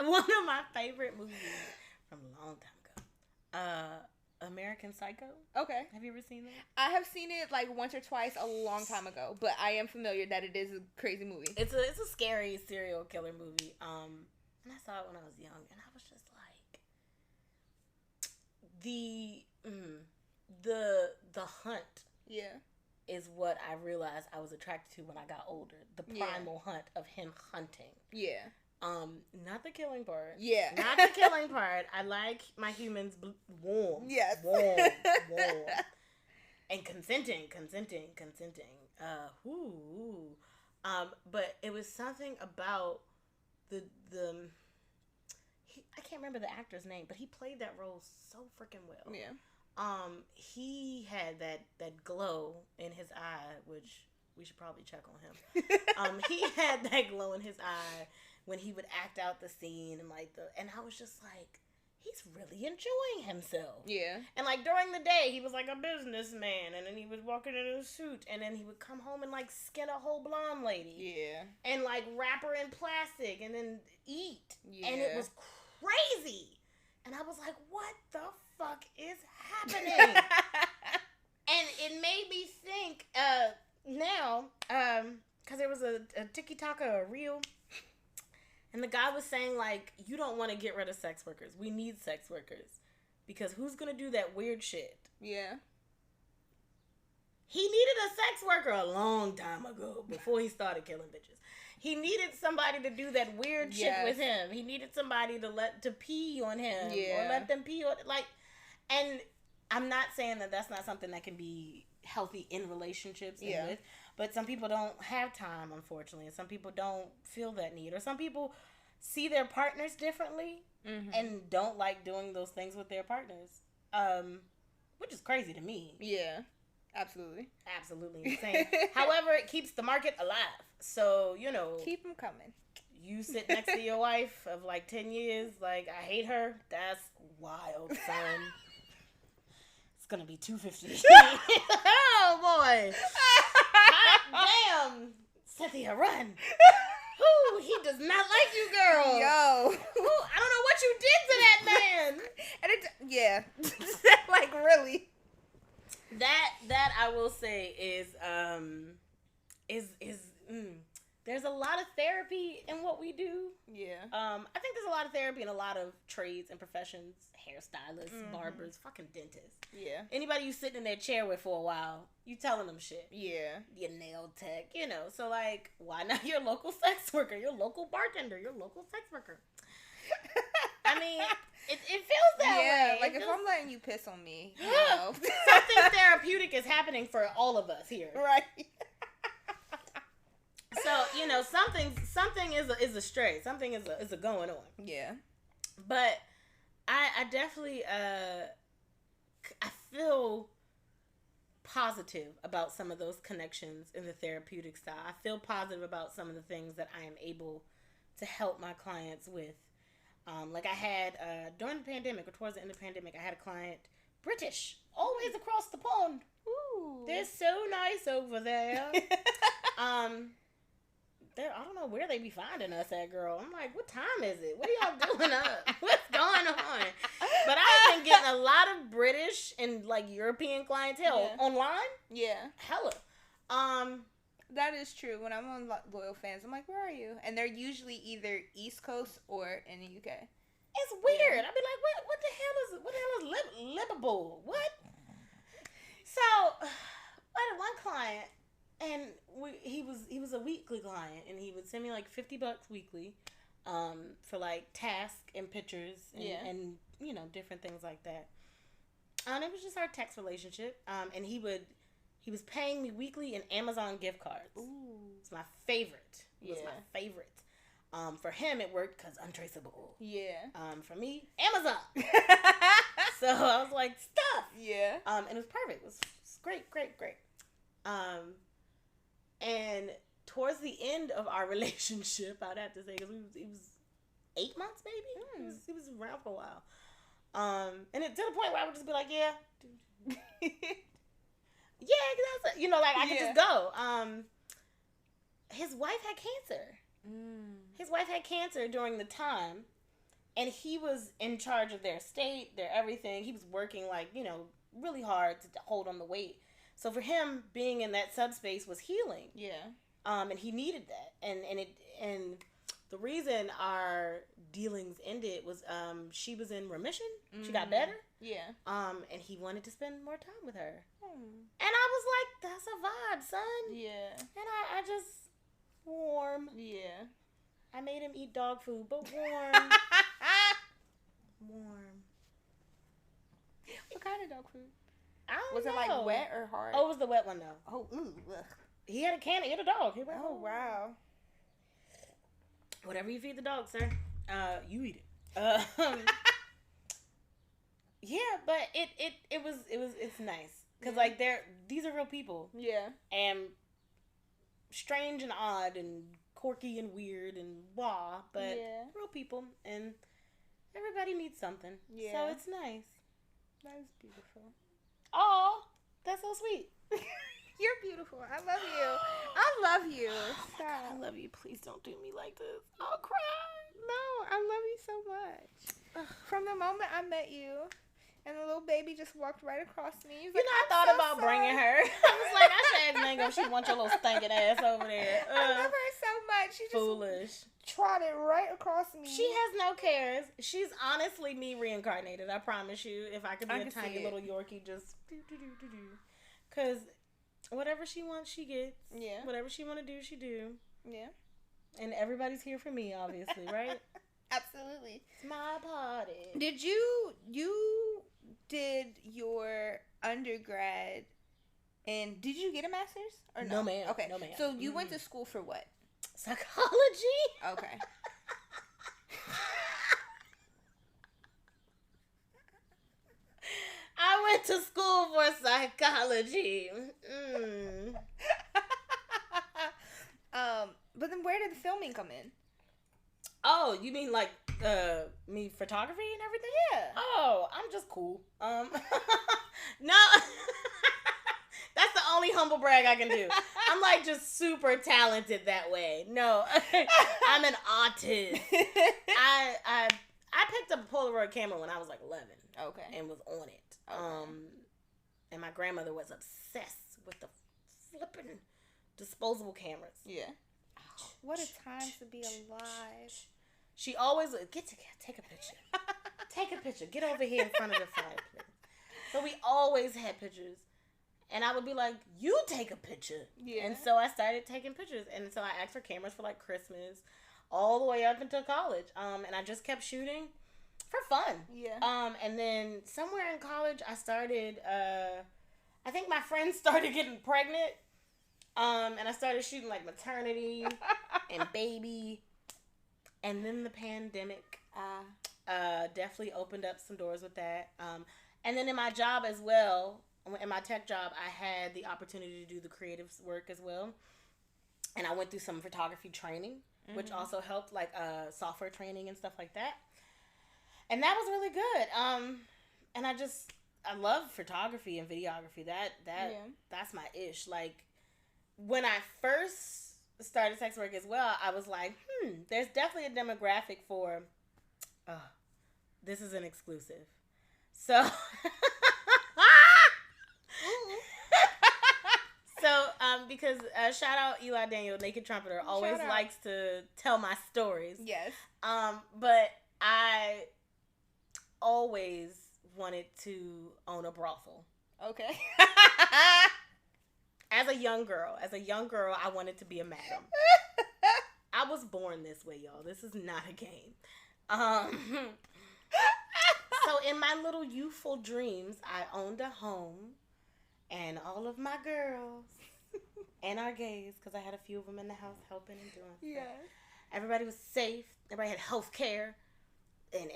One of my favorite movies from a long time ago. American Psycho. Okay. Have you ever seen that? I have seen it like once or twice a long time ago, but I am familiar that it is a crazy movie. It's a scary serial killer movie. And I saw it when I was young, and I was just like, the hunt. Yeah. Is what I realized I was attracted to when I got older. The primal hunt of him hunting. Yeah. Not the killing part. Yeah. Not the killing part. I like my humans warm. Yes. Warm. And consenting. But it was something about I can't remember the actor's name, but he played that role so freaking well. Yeah. He had that glow in his eye, which we should probably check on him. He had that glow in his eye when he would act out the scene, and I was just like, he's really enjoying himself. Yeah. And like during the day, he was like a businessman, and then he was walking in a suit, and then he would come home and like skin a whole blonde lady. Yeah. And like wrap her in plastic and then eat. Yeah. And it was crazy. And I was like, what the fuck is happening? And it made me think now, because there was a TikTok, a reel, and the guy was saying, like, you don't want to get rid of sex workers. We need sex workers. Because who's going to do that weird shit? Yeah. He needed a sex worker a long time ago before he started killing bitches. He needed somebody to do that weird shit with him. He needed somebody to pee on him. Yeah. Or let them pee on, like, and I'm not saying that that's not something that can be healthy in relationships. Yeah. But some people don't have time, unfortunately. And some people don't feel that need. Or some people see their partners differently and don't like doing those things with their partners. Which is crazy to me. Yeah. Absolutely. Absolutely insane. However, it keeps the market alive. So, you know. Keep them coming. You sit next to your wife of like 10 years, like, I hate her. That's wild, son. It's going to be $250. Oh, boy. Hot damn. Cynthia, run. Ooh, he does not like you, girl. Yo. Ooh, I don't know what you did to that man. And yeah. Like, really. That I will say is there's a lot of therapy in what we do. Yeah. I think there's a lot of therapy in a lot of trades and professions, hairstylists, barbers, fucking dentists. Yeah. Anybody you sitting in their chair with for a while, you telling them shit. Yeah. Your nail tech, you know. So like, why not your local sex worker, your local bartender, your local sex worker? I mean, it feels that way. Like if I'm letting you piss on me, you know. Something therapeutic is happening for all of us here. Right. So, you know, something is a stray. Something is a going on. Yeah. But I definitely I feel positive about some of those connections in the therapeutic style. I feel positive about some of the things that I am able to help my clients with. Like I had, during the pandemic, or towards the end of the pandemic, I had a client, British, always across the pond. Ooh. They're so nice over there. I don't know where they be finding us at, girl. I'm like, what time is it? What are y'all doing up? What's going on? But I've been getting a lot of British and, like, European clientele online. Yeah. Hella. That is true. When I'm on Loyal Fans, I'm like, where are you? And they're usually either East Coast or in the UK. It's weird. I'd be like, what the hell is livable? What? So So, I had one client, and he was a weekly client, and he would send me like $50 weekly, for like tasks and pictures and you know, different things like that. And it was just our text relationship. And he was paying me weekly in Amazon gift cards. Ooh. It's my favorite. It was my favorite. For him, it worked because untraceable. Yeah. For me, Amazon. So I was like, stuff. Yeah. And it was perfect. It was great. And towards the end of our relationship, I'd have to say, because it was 8 months, maybe. He was around for a while. And it to the point where I would just be like, yeah. Yeah, that's, you know, like I could just go. His wife had cancer. His wife had cancer during the time, and he was in charge of their estate, their everything. He was working, like, you know, really hard to hold on the weight. So for him, being in that subspace was healing. Yeah. And he needed that. And the reason our dealings ended was she was in remission. She got better. Yeah. And he wanted to spend more time with her. And I was like, that's a vibe, son. Yeah. And I just warm. Yeah. I made him eat dog food, but warm. Warm. What kind of dog food? I don't Was know. it like wet or hard? Oh, it was the wet one though. Oh, He had a can. He had a dog. He went, oh wow. Whatever you feed the dog, sir, you eat it. Yeah, but it's nice because like these are real people. Yeah. And strange and odd and quirky and weird and blah, but real people, and everybody needs something. Yeah. So it's nice. That is beautiful. Oh, that's so sweet. You're beautiful. I love you. I love you. Stop. I love you. Please don't do me like this. I'll cry. No, I love you so much. From the moment I met you, and the little baby just walked right across me. You know, I thought about bringing her. I was like, I should ask Mango if she wants your little stinking ass over there. I love her so much. She just foolish. Trotted right across me. She has no cares. She's honestly me reincarnated. I promise you. If I could be a tiny little Yorkie, just do. Because whatever she wants, she gets. Yeah. Whatever she want to do, she do. Yeah. And everybody's here for me, obviously, right? Absolutely. It's my party. Did you did your undergrad, and did you get a master's or no? No, ma'am. Okay. No, ma'am. So you went to school for what? Psychology. Okay. I went to school for psychology. But then where did the filming come in? Oh, you mean like me photography and everything? Yeah. Oh, I'm just cool. No. That's the only humble brag I can do. I'm like just super talented that way. No. I'm an artist. I picked up a Polaroid camera when I was like 11. Okay. And was on it. Okay. And my grandmother was obsessed with the flipping disposable cameras. Yeah. What a time to be alive. She always take a picture. Take a picture. Get over here in front of the fireplace. So we always had pictures. And I would be like, you take a picture. Yeah. And so I started taking pictures. And so I asked for cameras for like Christmas all the way up until college. And I just kept shooting for fun. Yeah. And then somewhere in college I started I think my friends started getting pregnant. And I started shooting like maternity and baby. And then the pandemic definitely opened up some doors with that. And then in my job as well, in my tech job, I had the opportunity to do the creative work as well. And I went through some photography training, which also helped, like software training and stuff like that. And that was really good. And I love photography and videography. That's my ish. Like, when I first started sex work as well, I was like, there's definitely a demographic for, this is an exclusive. So, because shout out Eli Daniel, Naked Trumpeter, always likes to tell my stories. Yes. But I always wanted to own a brothel. Okay. As a young girl, I wanted to be a madam. I was born this way, y'all. This is not a game. So in my little youthful dreams, I owned a home, and all of my girls and our gays, because I had a few of them in the house helping and doing stuff. Yeah. Everybody was safe. Everybody had health care and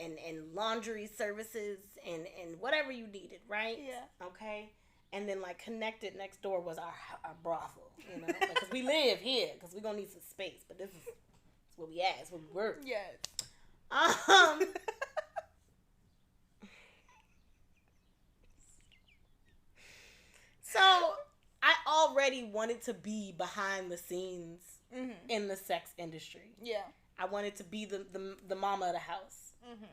laundry services and whatever you needed, right? Yeah. Okay. And then, like, connected next door was our brothel, you know? Because we live here, because we're going to need some space. But this is where we at. It's where we work. Yes. So, I already wanted to be behind the scenes in the sex industry. Yeah. I wanted to be the mama of the house. Mm-hmm.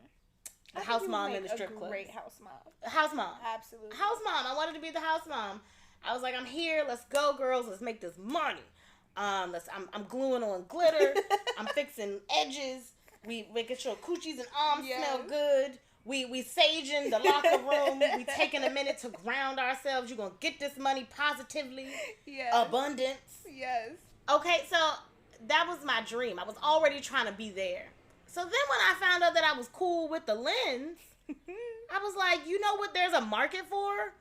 The house mom in the strip club. Great house mom. House mom. Absolutely. House mom. I wanted to be the house mom. I was like, I'm here. Let's go, girls. Let's make this money. I'm gluing on glitter. I'm fixing edges. We making sure coochies and arms smell good. We saging the locker room. We taking a minute to ground ourselves. You're gonna get this money positively. Yes. Abundance. Yes. Okay, so that was my dream. I was already trying to be there. So then when I found out that I was cool with the lens, I was like, you know what there's a market for?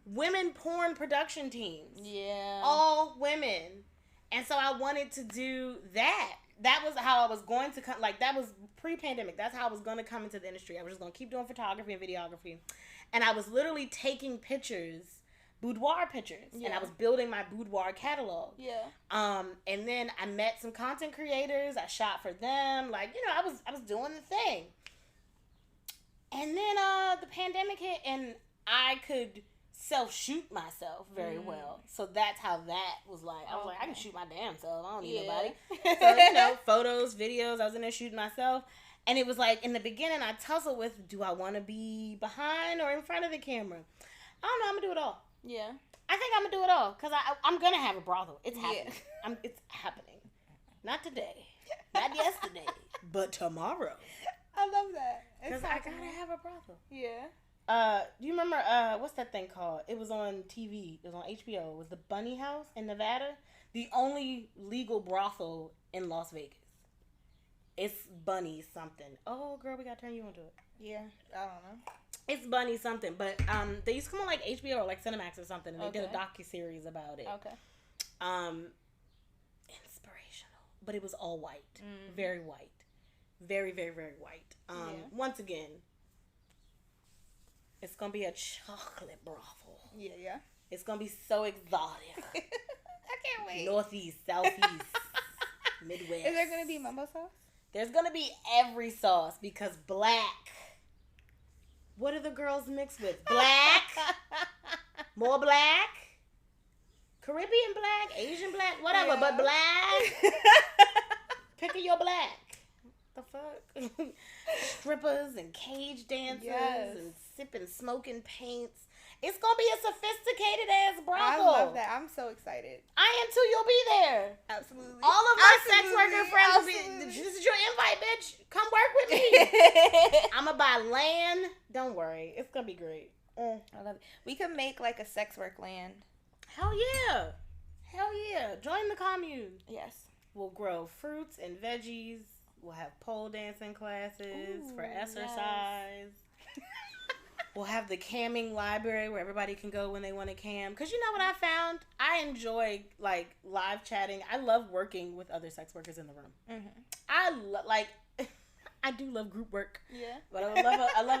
Women porn production teams. Yeah. All women. And so I wanted to do that. That was how I was going to come. Like, that was pre-pandemic. That's how I was going to come into the industry. I was just going to keep doing photography and videography. And I was literally taking pictures, boudoir pictures. Yeah. And I was building my boudoir catalog. Yeah. And then I met some content creators. I shot for them. Like, you know, I was doing the thing. And then the pandemic hit, and I could self-shoot myself very well. So that's how that was like. I was like, I can shoot my damn self. I don't need nobody. So, you know, photos, videos, I was in there shooting myself. And it was like, in the beginning, I tussled with, do I want to be behind or in front of the camera? I don't know. I'm going to do it all. Yeah. I think I'm going to do it all. Because I'm going to have a brothel. It's happening. Yeah. It's happening. Not today. Not yesterday. But tomorrow. I love that. Because I got to have a brothel. Yeah. Do you remember, what's that thing called? It was on TV. It was on HBO. It was the Bunny House in Nevada. The only legal brothel in Las Vegas. It's Bunny something. Oh, girl, we got to turn you into it. Yeah, I don't know. It's Bunny something, but they used to come on like HBO or like Cinemax or something, and they did a docuseries about it. Okay. Inspirational, but it was all white, very white, very, very, very white. Once again, it's gonna be a chocolate brothel. Yeah, yeah. It's gonna be so exotic. I can't wait. Northeast, Southeast, Midwest. Is there gonna be mumbo sauce? There's gonna be every sauce because black. What are the girls mixed with? Black? More black? Caribbean black? Asian black? Whatever, but black? Picking your black. The fuck? Strippers and cage dancers and sipping smoking paints. It's gonna be a sophisticated ass brothel. I love that. I'm so excited. I am too. You'll be there. Absolutely. All of my sex worker friends will be. This is your invite, bitch. Come work with me. I'm gonna buy land. Don't worry. It's gonna be great. I love it. We could make like a sex work land. Hell yeah. Hell yeah. Join the commune. Yes. We'll grow fruits and veggies. We'll have pole dancing classes for exercise. Yes. We'll have the camming library where everybody can go when they want to cam. Because you know what I found? I enjoy, like, live chatting. I love working with other sex workers in the room. Mm-hmm. I do love group work. Yeah. But I love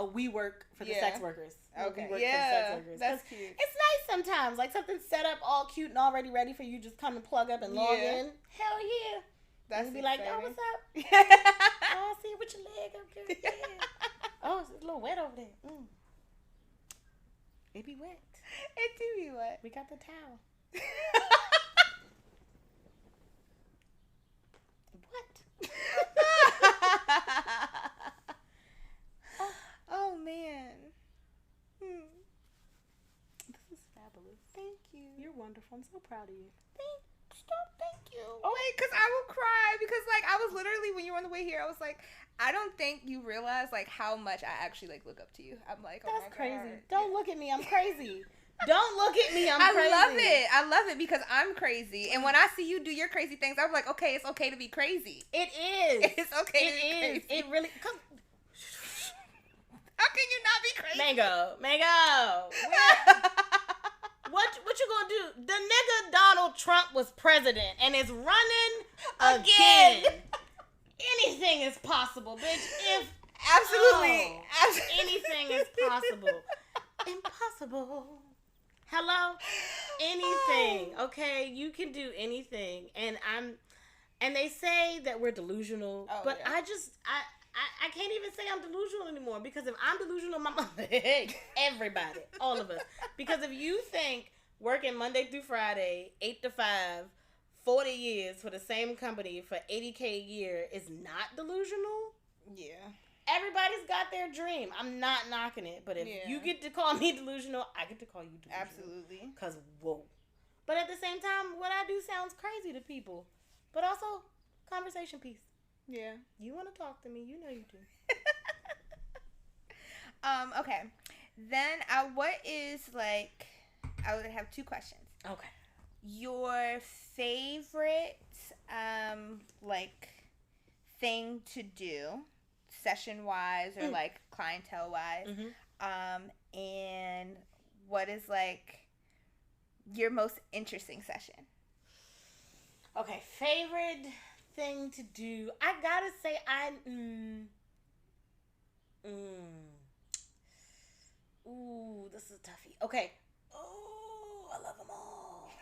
a we work for the sex workers. Okay. We work for the sex workers. That's cute. It's nice sometimes. Like, something's set up all cute and already ready for you. Just come and plug up and log in. Hell yeah. That's be like, oh, what's up? Oh, I see you with your leg up there. Yeah. Oh, it's a little wet over there. It be wet. It do be wet. We got the towel. What? Oh, man. This is fabulous. Thank you. You're wonderful. I'm so proud of you. Thank you. Oh, wait, because I will cry. Because, like, I was literally, when you were on the way here, I was like, I don't think you realize like how much I actually like look up to you. I'm like, oh that's my crazy. God. Don't look at me. I'm crazy. Don't look at me. I'm crazy. I love it because I'm crazy. And when I see you do your crazy things, I'm like, okay, it's okay to be crazy. It is. It's okay to be crazy. It really. How can you not be crazy? Mango. What you gonna do? The nigga Donald Trump was president and is running again. Anything is possible, bitch. Absolutely. Anything is possible. Impossible. Hello? Anything. Okay? You can do anything. And they say that we're delusional, but yeah. I can't even say I'm delusional anymore, because if I'm delusional, my mother, everybody, all of us. Because if you think working Monday through Friday, 8 to 5, 40 years for the same company for $80K a year is not delusional, yeah. Everybody's got their dream. I'm not knocking it, but if you get to call me delusional, I get to call you delusional. Absolutely. Because, whoa. But at the same time, what I do sounds crazy to people. But also, conversation piece. Yeah. You want to talk to me, you know you do. Okay. Then, what is, like, I would have 2 questions. Okay. Your favorite, like, thing to do, session-wise or, like, clientele-wise, and what is, like, your most interesting session? Okay, favorite thing to do. I gotta say, Ooh, this is a toughie. Okay. Oh, I love them all.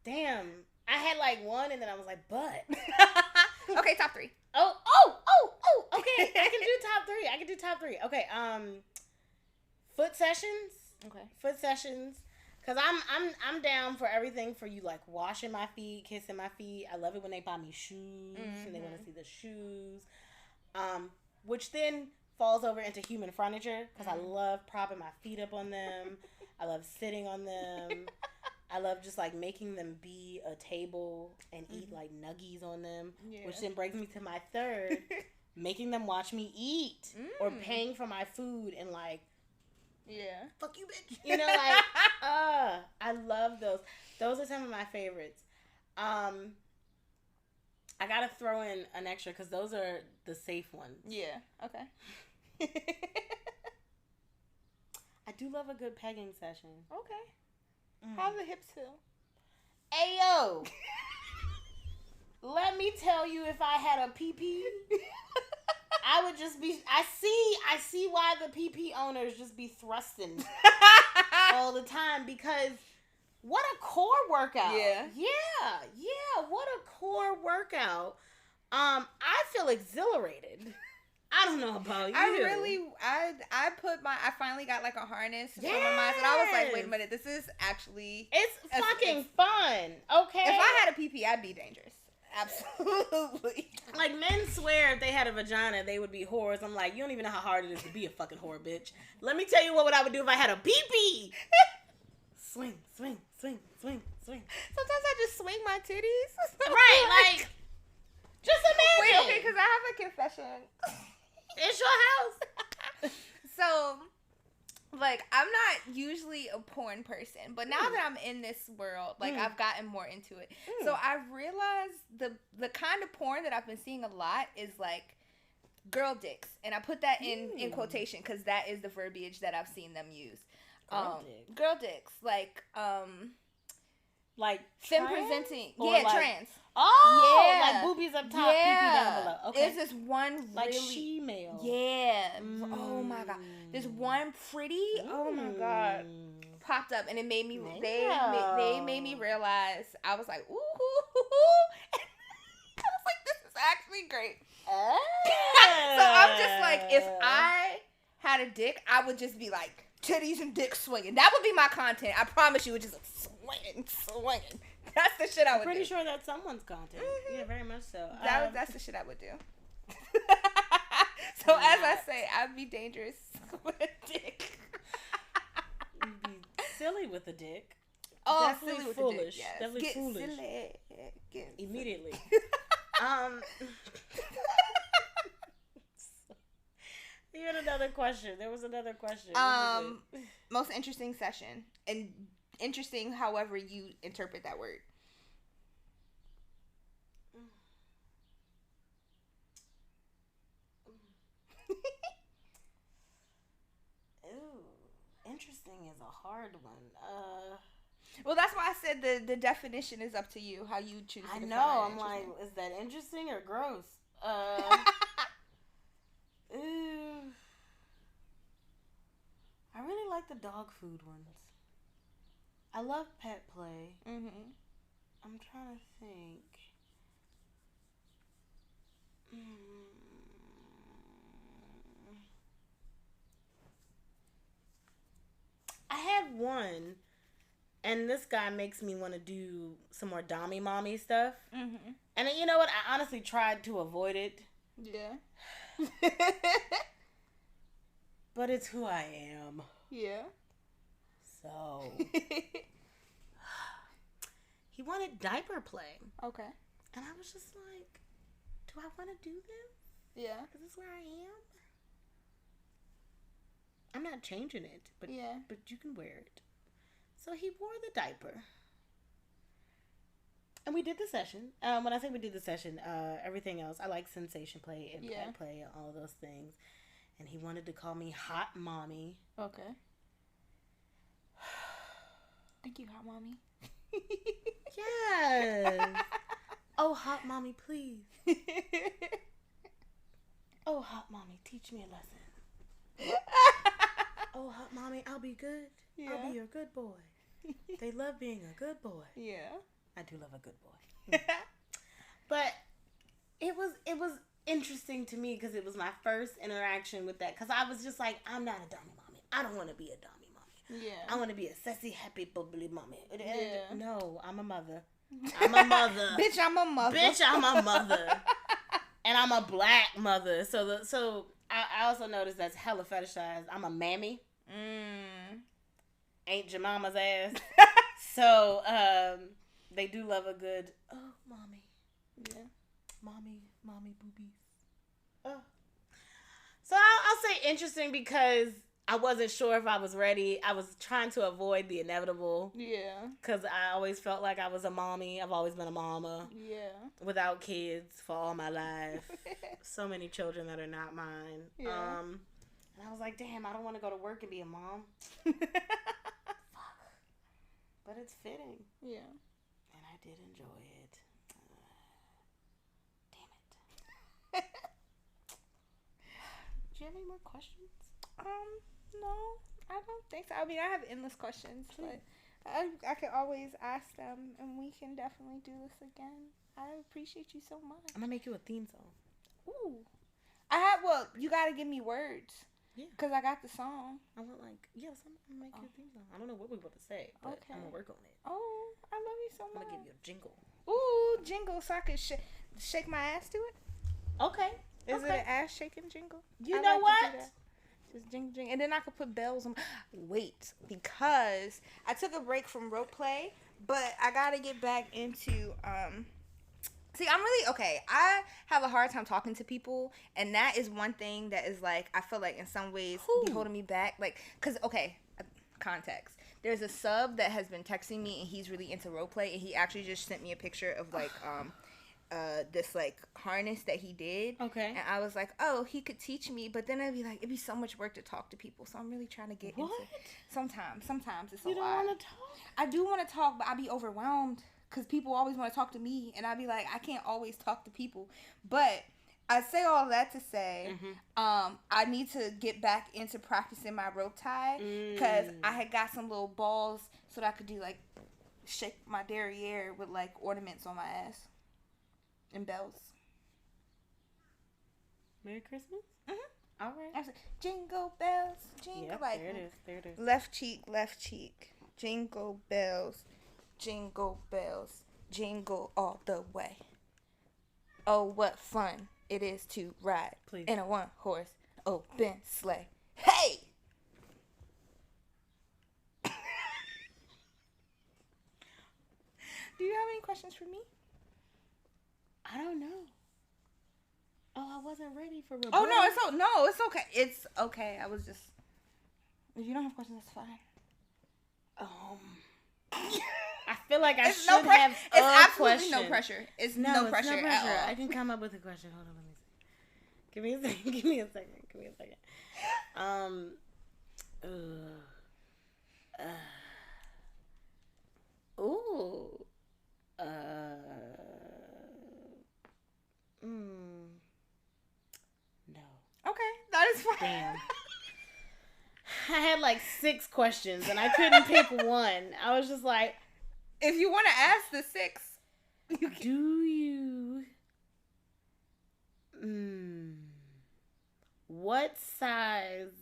Damn. I had like one and then I was like, but. Okay, top 3. Oh, okay. I can do top 3. Okay, foot sessions. Okay. Foot sessions. Cause I'm down for everything for you, like washing my feet, kissing my feet. I love it when they buy me shoes and they want to see the shoes, which then falls over into human furniture, because I love propping my feet up on them. I love sitting on them. I love just like making them be a table and eat like nuggies on them, which then brings me to my third, making them watch me eat or paying for my food and like. Yeah. Fuck you, bitch. You know, like, I love those. Those are some of my favorites. I gotta throw in an extra, because those are the safe ones. Yeah. Okay. I do love a good pegging session. Okay. How the hips feel? Ayo. Let me tell you, if I had a PP, I would just be. I see why the PP owners just be thrusting all the time, because what a core workout. Yeah. What a core workout. I feel exhilarated. I don't know about you. I finally got like a harness for my mind, and I was like, wait a minute, this is actually. It's fucking fun. Okay. If I had a PP, I'd be dangerous. Absolutely. Like, men swear if they had a vagina, they would be whores. I'm like, you don't even know how hard it is to be a fucking whore, bitch. Let me tell you what I would do if I had a pee-pee. Swing. Sometimes I just swing my titties. Right, like, just imagine. Wait, okay, because I have a confession. It's your house. So, like, I'm not usually a porn person, but now that I'm in this world, like, I've gotten more into it. So I've realized the kind of porn that I've been seeing a lot is, like, girl dicks. And I put that in quotation, because that is the verbiage that I've seen them use. Girl dicks. Like femme presenting. Yeah, like, trans. Oh, yeah. Like boobies up top, pee-pee down below. Okay. There's this one like really... she-male. Yeah. Oh, my God. This one pretty... Oh, my God. Popped up, and it made me... They made me realize... I was like, ooh. I was like, this is actually great. So I'm just like, if I had a dick, I would just be like, titties and dick swinging. That would be my content. I promise you, it's just like, swinging. That's the shit I would do. I'm pretty sure that's someone's content. Yeah, very much so. That's the shit I would do. So as I say, I'd be dangerous with a dick. You'd be silly with a dick. Oh, definitely silly with foolish. A dick, yes. Definitely Get foolish. Silly. Get immediately. another question. Most interesting session. And interesting however you interpret that word. Interesting is a hard one. Well, that's why I said the definition is up to you. How you choose to define it. I know. I'm like, is that interesting or gross? I really like the dog food ones. I love pet play. Mm-hmm. I'm trying to think. I had one, and this guy makes me want to do some more dommy mommy stuff. Mm-hmm. And you know what? I honestly tried to avoid it. Yeah. But it's who I am. Yeah. So. He wanted diaper play. Okay. And I was just like, do I want to do this? Yeah. Is this where I am? I'm not changing it, but you can wear it. So he wore the diaper. And we did the session. When I say we did the session, everything else, I like sensation play and pet play and all of those things. And he wanted to call me Hot Mommy. Okay. Thank you, Hot Mommy. Yes. Oh, Hot Mommy, please. Oh, Hot Mommy, teach me a lesson. Oh, Hot Mommy, I'll be good. Yeah. I'll be your good boy. They love being a good boy. Yeah. I do love a good boy. But it was interesting to me because it was my first interaction with that. Because I was just like, I'm not a dummy mommy. I don't want to be a dummy mommy. Yeah. I want to be a sassy, happy, bubbly mommy. Yeah. No, I'm a mother. I'm a mother. Bitch, I'm a mother. Bitch, I'm a mother. And I'm a black mother. So I also noticed that's hella fetishized. I'm a mammy. Ain't your mama's ass. So, they do love a good, oh, mommy. Yeah. Mommy boobies. Oh. So I'll say interesting because I wasn't sure if I was ready. I was trying to avoid the inevitable. Yeah. Because I always felt like I was a mommy. I've always been a mama. Yeah. Without kids for all my life. So many children that are not mine. Yeah. And I was like, damn, I don't want to go to work and be a mom. Fuck. But it's fitting. Yeah. And I did enjoy it. Damn it. Do you have any more questions? No, I don't think so. I mean, I have endless questions, but I can always ask them, and we can definitely do this again. I appreciate you so much. I'm gonna make you a theme song. Ooh. You gotta give me words. Yeah. Because I got the song. I want I'm gonna make you a theme song. I don't know what we're about to say, but I'm gonna work on it. Oh, I love you so much. I'm gonna give you a jingle. Ooh, jingle, so I could shake my ass to it? Okay. Is it an ass shaking jingle? You know what? Just jing jing. And then I could put bells on. Wait, because I took a break from rope play, but I gotta get back into See, I'm really I have a hard time talking to people, and that is one thing that is like I feel like in some ways be holding me back. Like, cause context. There's a sub that has been texting me, and he's really into role play, and he actually just sent me a picture of like this like harness that he did. Okay. And I was like, oh, he could teach me, but then it'd be so much work to talk to people. So I'm really trying to get into. Sometimes it's a lot. You don't want to talk? I do want to talk, but I'd be overwhelmed. Because people always want to talk to me, and I'd be like, I can't always talk to people. But I say all that to say, I need to get back into practicing my rope tie. Because I had got some little balls so that I could do, like, shake my derriere with, like, ornaments on my ass. And bells. Merry Christmas? All right. I was like, jingle bells, jingle. Yep, like, there it is. Left cheek. Jingle bells. Jingle bells, jingle all the way. Oh, what fun it is to ride in a one-horse open sleigh. Hey! Do you have any questions for me? I don't know. Oh, I wasn't ready for rebuttal. Oh no, it's okay. It's okay. I was just. If you don't have questions, that's fine. I feel like I should have. It's absolutely no pressure. It's no pressure at all. I can come up with a question. Hold on, let me see. Give me a second. Give me a second. No. Okay, that is fine. Damn. I had like 6 questions and I couldn't pick one. I was just like, if you want to ask the 6, you can. Do you? What size?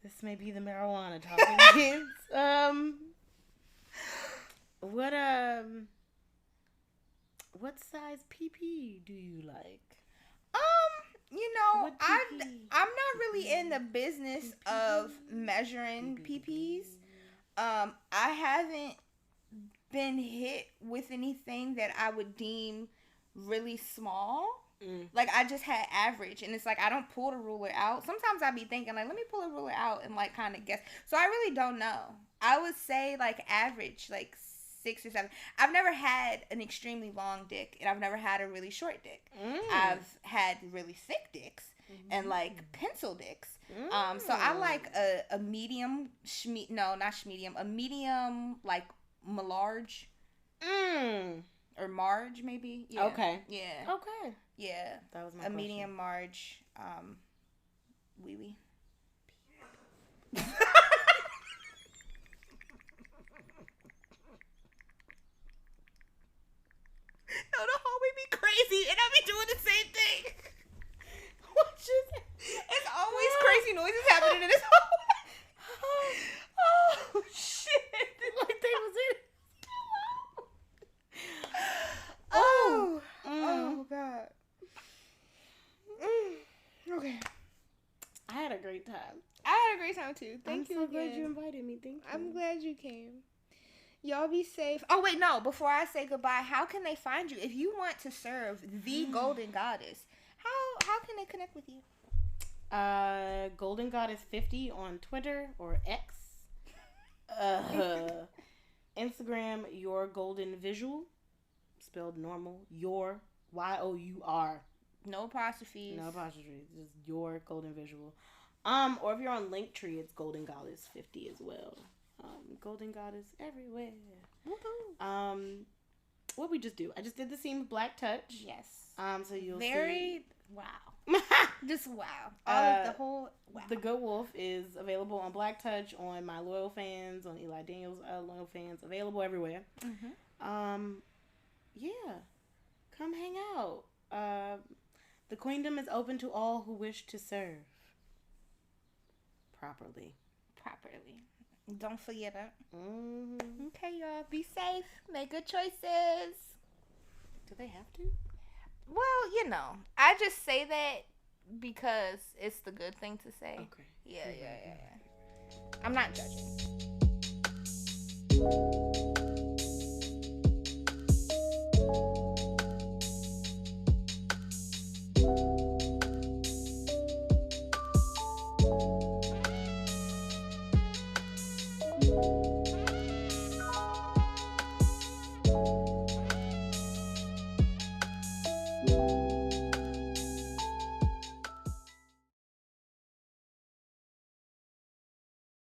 This may be the marijuana talking, kids. What size PP do you like? I'm not really in the business of measuring PPs. I haven't been hit with anything that I would deem really small. Like, I just had average, and it's like I don't pull the ruler out. Sometimes I be thinking like, let me pull a ruler out and like kind of guess. So I really don't know. I would say like average, like 6 or 7. I've never had an extremely long dick, and I've never had a really short dick. I've had really thick dicks and like pencil dicks. So I like a medium, a medium like large. Or Marge, maybe. Yeah. Okay. Yeah. Okay. Yeah. That was my question. Medium Marge, wee wee. No, the hallway be crazy, and I be doing the same thing. It's always crazy noises happening in this hallway. Oh shit! Like they was in. Oh god. Okay. I had a great time. I had a great time too. Thank you. I'm so glad you invited me. Thank you. I'm glad you came. Y'all be safe. Oh wait, no. Before I say goodbye, how can they find you if you want to serve the Golden Goddess? How can they connect with you? Golden Goddess 50 on Twitter or X. Instagram, Your Golden Visual, spelled normal. Your YOUR. No apostrophes. No apostrophes. Just Your Golden Visual. Or if you're on Linktree, it's Golden Goddess 50 as well. Golden Goddess everywhere. Woohoo. What we just do? I just did the scene with Black Touch. Yes. So you'll see. Wow. Just wow. Wow. The Good Wolf is available on Black Touch, on My Loyal Fans, on Eli Daniels' Loyal Fans, available everywhere. Yeah. Come hang out. The Queendom is open to all who wish to serve. Properly. Don't forget it. Okay, y'all. Be safe. Make good choices. Do they have to? Well, I just say that because it's the good thing to say. Okay. Yeah. I'm not judging.